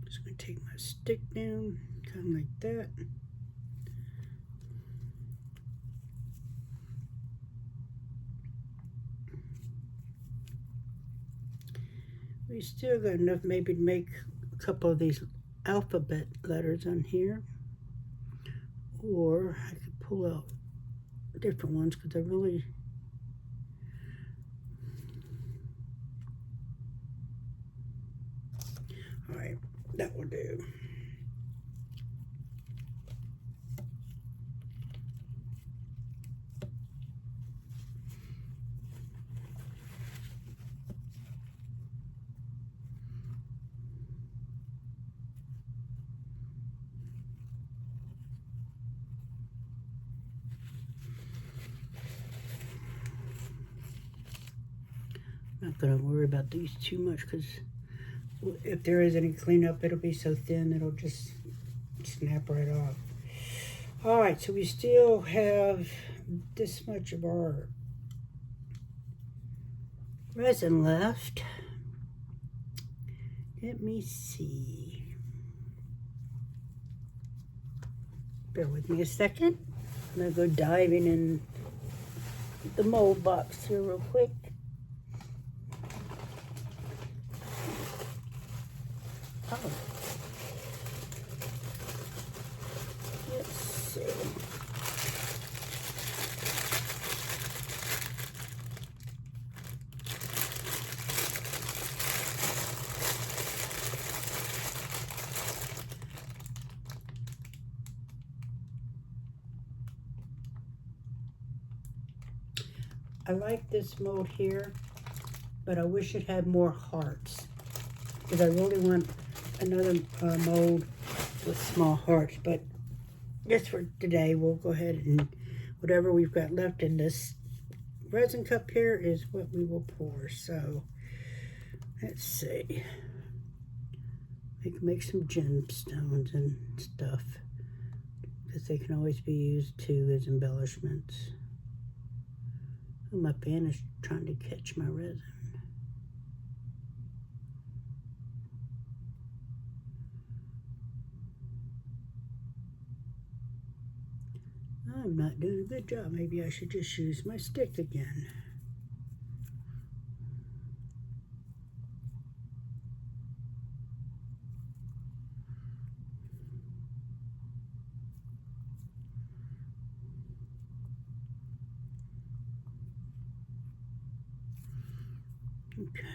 Just going to take my stick down, kind of like that. We still got enough maybe to make a couple of these alphabet letters on here. Or I could pull out different ones because I really... Alright, that will do. I'm not going to worry about these too much because if there is any cleanup, it'll be so thin it'll just snap right off. Alright, so we still have this much of our resin left. Let me see. Bear with me a second. I'm going to go diving in the mold box here real quick. Oh. Let's see. I like this mold here, but I wish it had more hearts because I really want another mold with small hearts. But just for today, we'll go ahead and whatever we've got left in this resin cup here is what we will pour. So let's see. We can make some gemstones and stuff because they can always be used too as embellishments. Oh, my pan is trying to catch my resin. I'm not doing a good job. Maybe I should just use my stick again. Okay.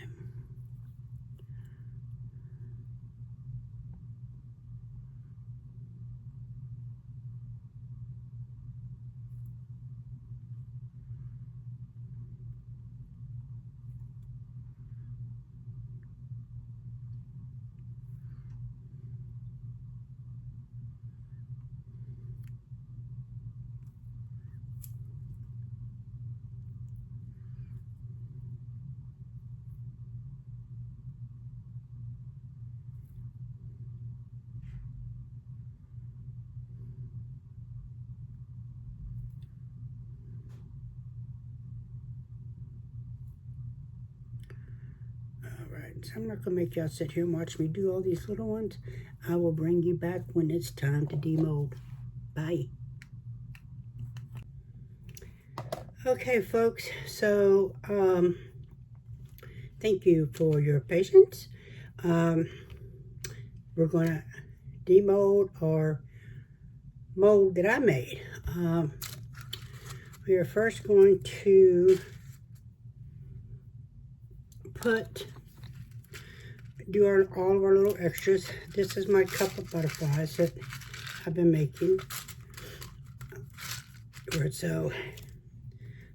Alright, so I'm not going to make y'all sit here and watch me do all these little ones. I will bring you back when it's time to demold. Bye. Okay, folks, so thank you for your patience. We're going to demold our mold that I made. We are first going to do all of our little extras. This is my cup of butterflies that I've been making. So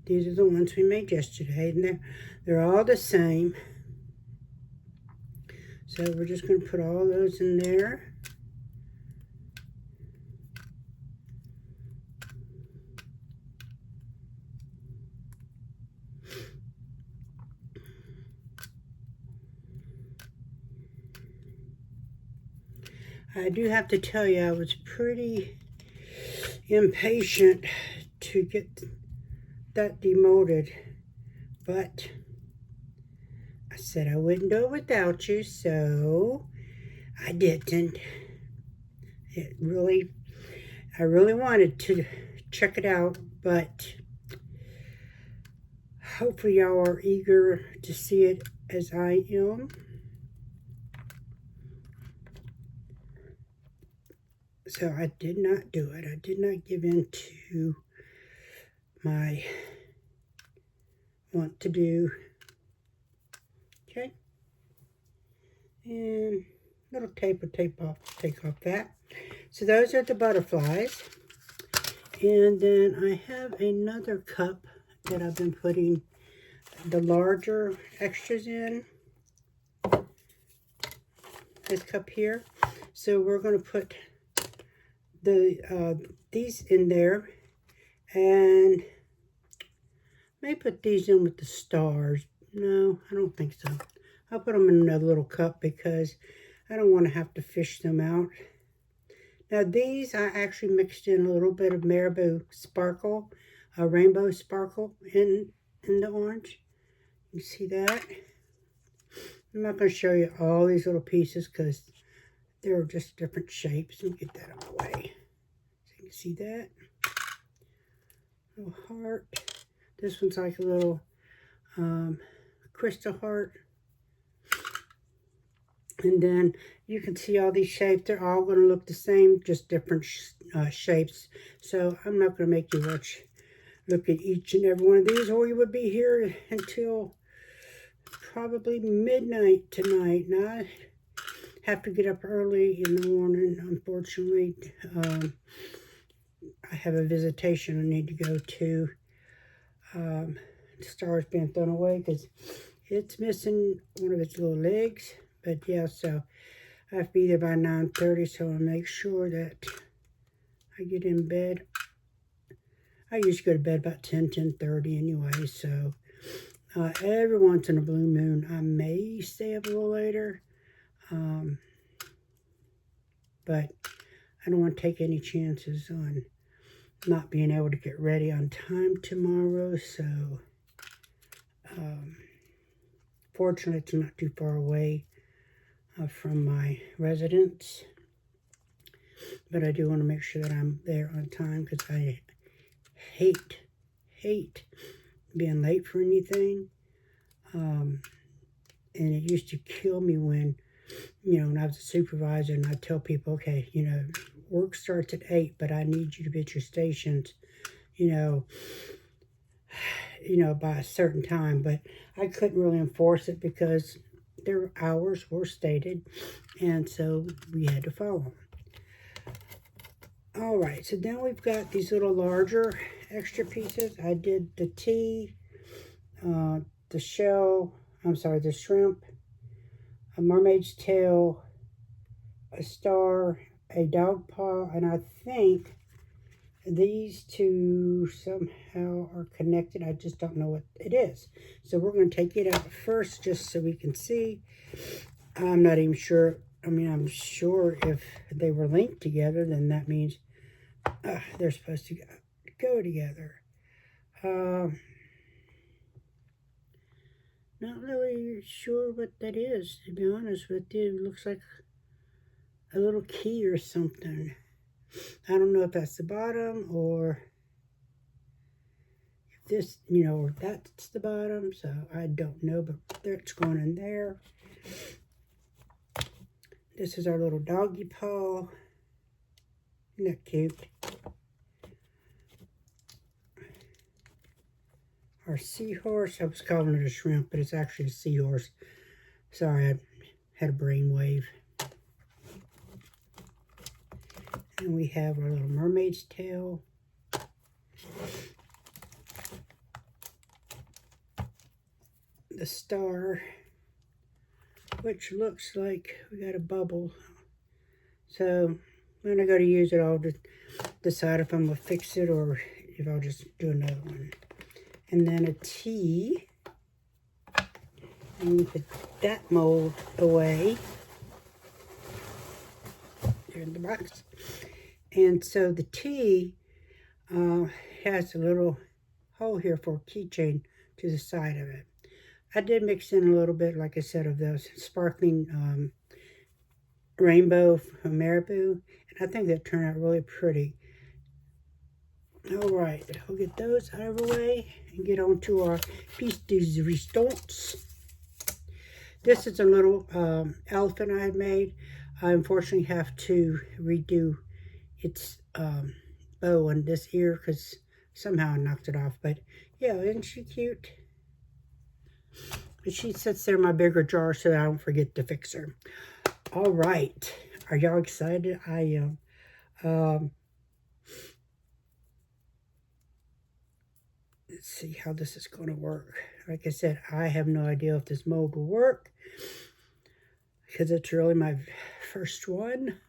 These are the ones we made yesterday, and they're all the same. So we're just going to put all those in there. I do have to tell you, I was pretty impatient to get that demolded, but I said I wouldn't do it without you, so I didn't. I really wanted to check it out, but hopefully y'all are eager to see it as I am. So I did not do it. I did not give in to my want to do. Okay. And little tape will take off that. So those are the butterflies. And then I have another cup that I've been putting the larger extras in. This cup here. So we're going to put these in there, and may put these in with the stars. No, I don't think so. I'll put them in another little cup because I don't want to have to fish them out. Now these I actually mixed in a little bit of marabou sparkle, rainbow sparkle in the orange. You see that? I'm not going to show you all these little pieces because they're just different shapes. Let me get that out of the way. So you can see that. Little heart. This one's like a little crystal heart. And then you can see all these shapes. They're all going to look the same, just different shapes. So I'm not going to make you look at each and every one of these, or you would be here until probably midnight tonight. Now I have to get up early in the morning, unfortunately. I have a visitation I need to go to. The star's being thrown away because it's missing one of its little legs. But yeah, so I have to be there by 9:30, so I'll make sure that I get in bed. I usually go to bed about 10:30 anyway, so every once in a blue moon, I may stay up a little later. But I don't want to take any chances on not being able to get ready on time tomorrow, so fortunately it's not too far away from my residence, but I do want to make sure that I'm there on time because I hate being late for anything, and it used to kill me when, when I was a supervisor and I'd tell people, okay, work starts at 8, but I need you to be at your stations, by a certain time, but I couldn't really enforce it because their hours were stated, and so we had to follow them. All right, so now we've got these little larger extra pieces. I did the tea, the shrimp, a mermaid's tail, a star, a dog paw, and I think these two somehow are connected. I just don't know what it is. So we're going to take it out first just so we can see. I'm not even sure. I mean, I'm sure if they were linked together, then that means they're supposed to go together. Not really sure what that is, to be honest with you. It looks like a little key or something. I don't know if that's the bottom or if this, or that's the bottom. So I don't know, but it's going in there. This is our little doggy paw. Isn't that cute? Our seahorse. I was calling it a shrimp, but it's actually a seahorse. Sorry, I had a brainwave. And we have our little mermaid's tail. the star, which looks like we got a bubble. So when I go to use it, I'll just decide if I'm going to fix it or if I'll just do another one. And then a T. And put that mold away. Here in the box. And so the T has a little hole here for a keychain to the side of it. I did mix in a little bit, like I said, of those sparkling rainbow from Marabou, and I think that turned out really pretty. All right, we'll get those out of the way and get on to our piece de resistance. This is a little elephant I had made. I unfortunately have to redo its bow on this ear because somehow I knocked it off. But yeah, isn't she cute? But she sits there in my bigger jar so that I don't forget to fix her. All right, are y'all excited? I am. Let's see how this is going to work. Like I said, I have no idea if this mold will work because it's really my first one.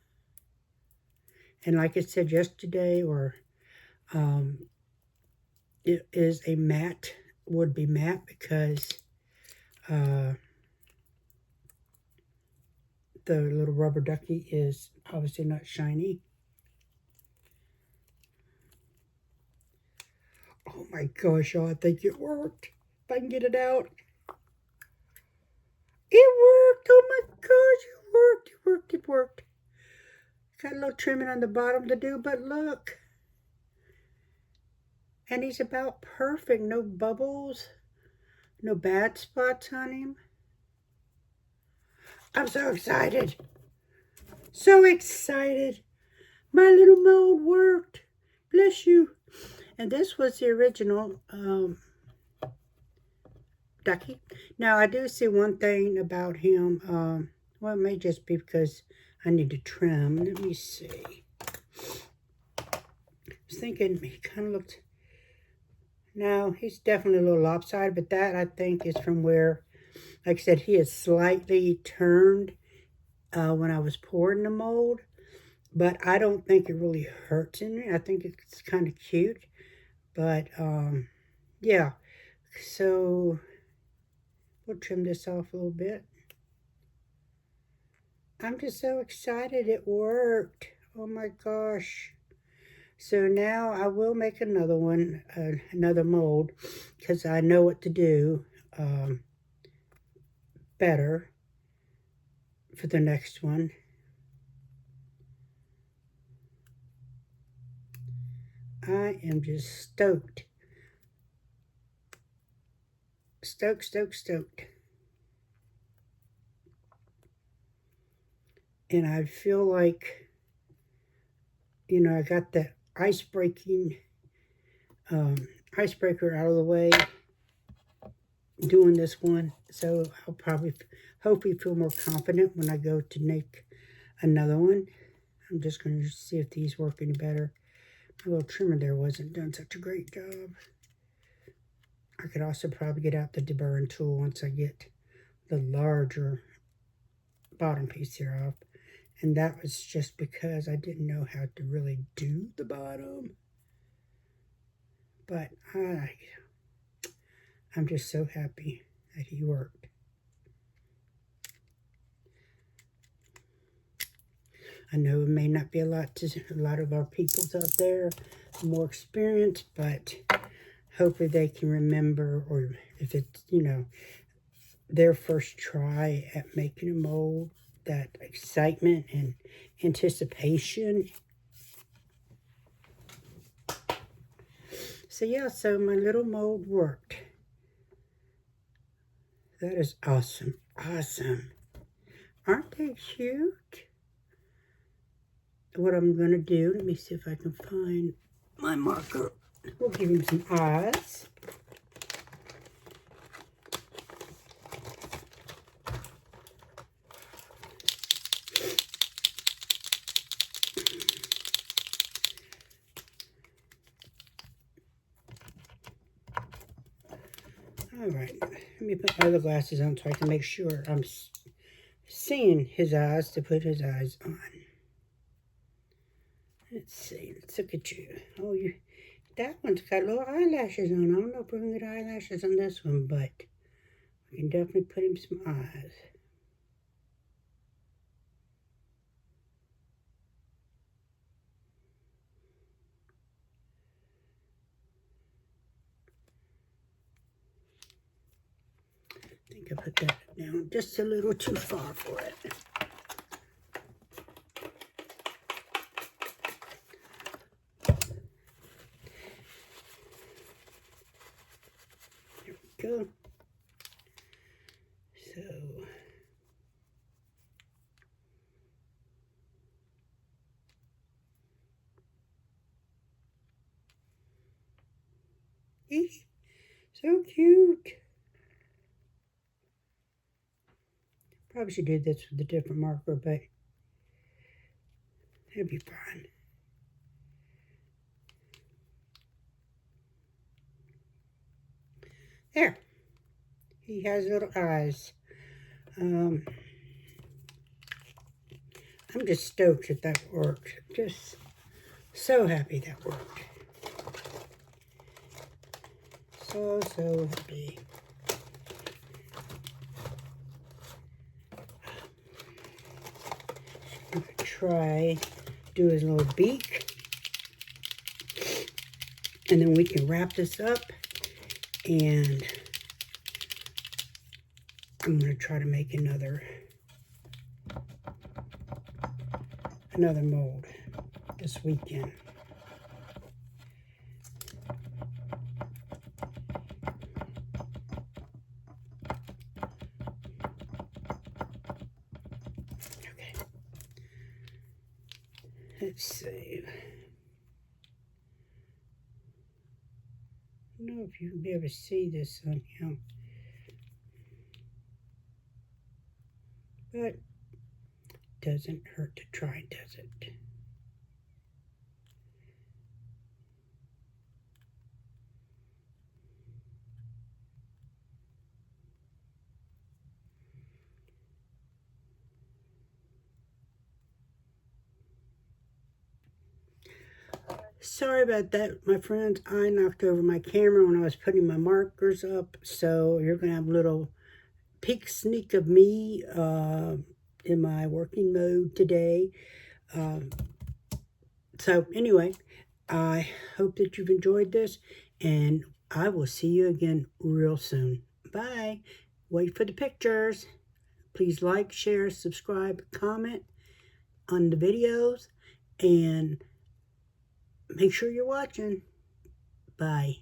And like I said yesterday, it is a matte, would be matte because the little rubber ducky is obviously not shiny. Oh my gosh, y'all, I think it worked. If I can get it out. It worked! Oh my gosh, it worked! It worked! It worked! Got a little trimming on the bottom to do, but look. And he's about perfect. No bubbles. No bad spots on him. I'm so excited. So excited. My little mold worked. Bless you. And this was the original ducky. Now, I do see one thing about him. Well, it may just be because I need to trim. Let me see. I was thinking he kind of looked... No, he's definitely a little lopsided, but that, I think, is from where, like I said, he is slightly turned when I was pouring the mold. But I don't think it really hurts in it. I think it's kind of cute. But, yeah. So, we'll trim this off a little bit. I'm just so excited it worked. Oh my gosh. So now I will make another one, another mold, because I know what to do better for the next one. I am just stoked. Stoked, stoked, stoked. And I feel like, you know, I got that icebreaker out of the way doing this one. So I'll probably, hopefully feel more confident when I go to make another one. I'm just going to see if these work any better. My little trimmer there wasn't doing such a great job. I could also probably get out the deburring tool once I get the larger bottom piece here off. And that was just because I didn't know how to really do the bottom. But I'm just so happy that he worked. I know it may not be a lot to a lot of our peoples out there more experienced, but hopefully they can remember, or if it's, you know, their first try at making a mold, that excitement and anticipation. So yeah, so my little mold worked. That is awesome. Awesome. Aren't they cute? What I'm going to do, let me see if I can find my marker. We'll give him some eyes. All right, Let me put my other glasses on so I can make sure I'm seeing his eyes to put his eyes on. Let's see. Let's look at you. Oh, that one's got little eyelashes on. I don't know if we're going to get eyelashes on this one, but we can definitely put him some eyes. I think I put that down just a little too far for it. There we go. So, so cute. Probably should do this with a different marker, but it'll be fine. There. He has little eyes. I'm just stoked that worked. Just so happy that worked. So happy. I'm gonna try do his little beak, and then we can wrap this up, and I'm gonna try to make another mold this weekend. Okay. Let's see. I don't know if you can be able to see this on him, but doesn't hurt to try, does it? Sorry about that, my friends. I knocked over my camera when I was putting my markers up, so you're going to have a little peek sneak of me in my working mode today. So anyway, I hope that you've enjoyed this, and I will see you again real soon. Bye. Wait for the pictures. Please like, share, subscribe, comment on the videos, and make sure you're watching. Bye.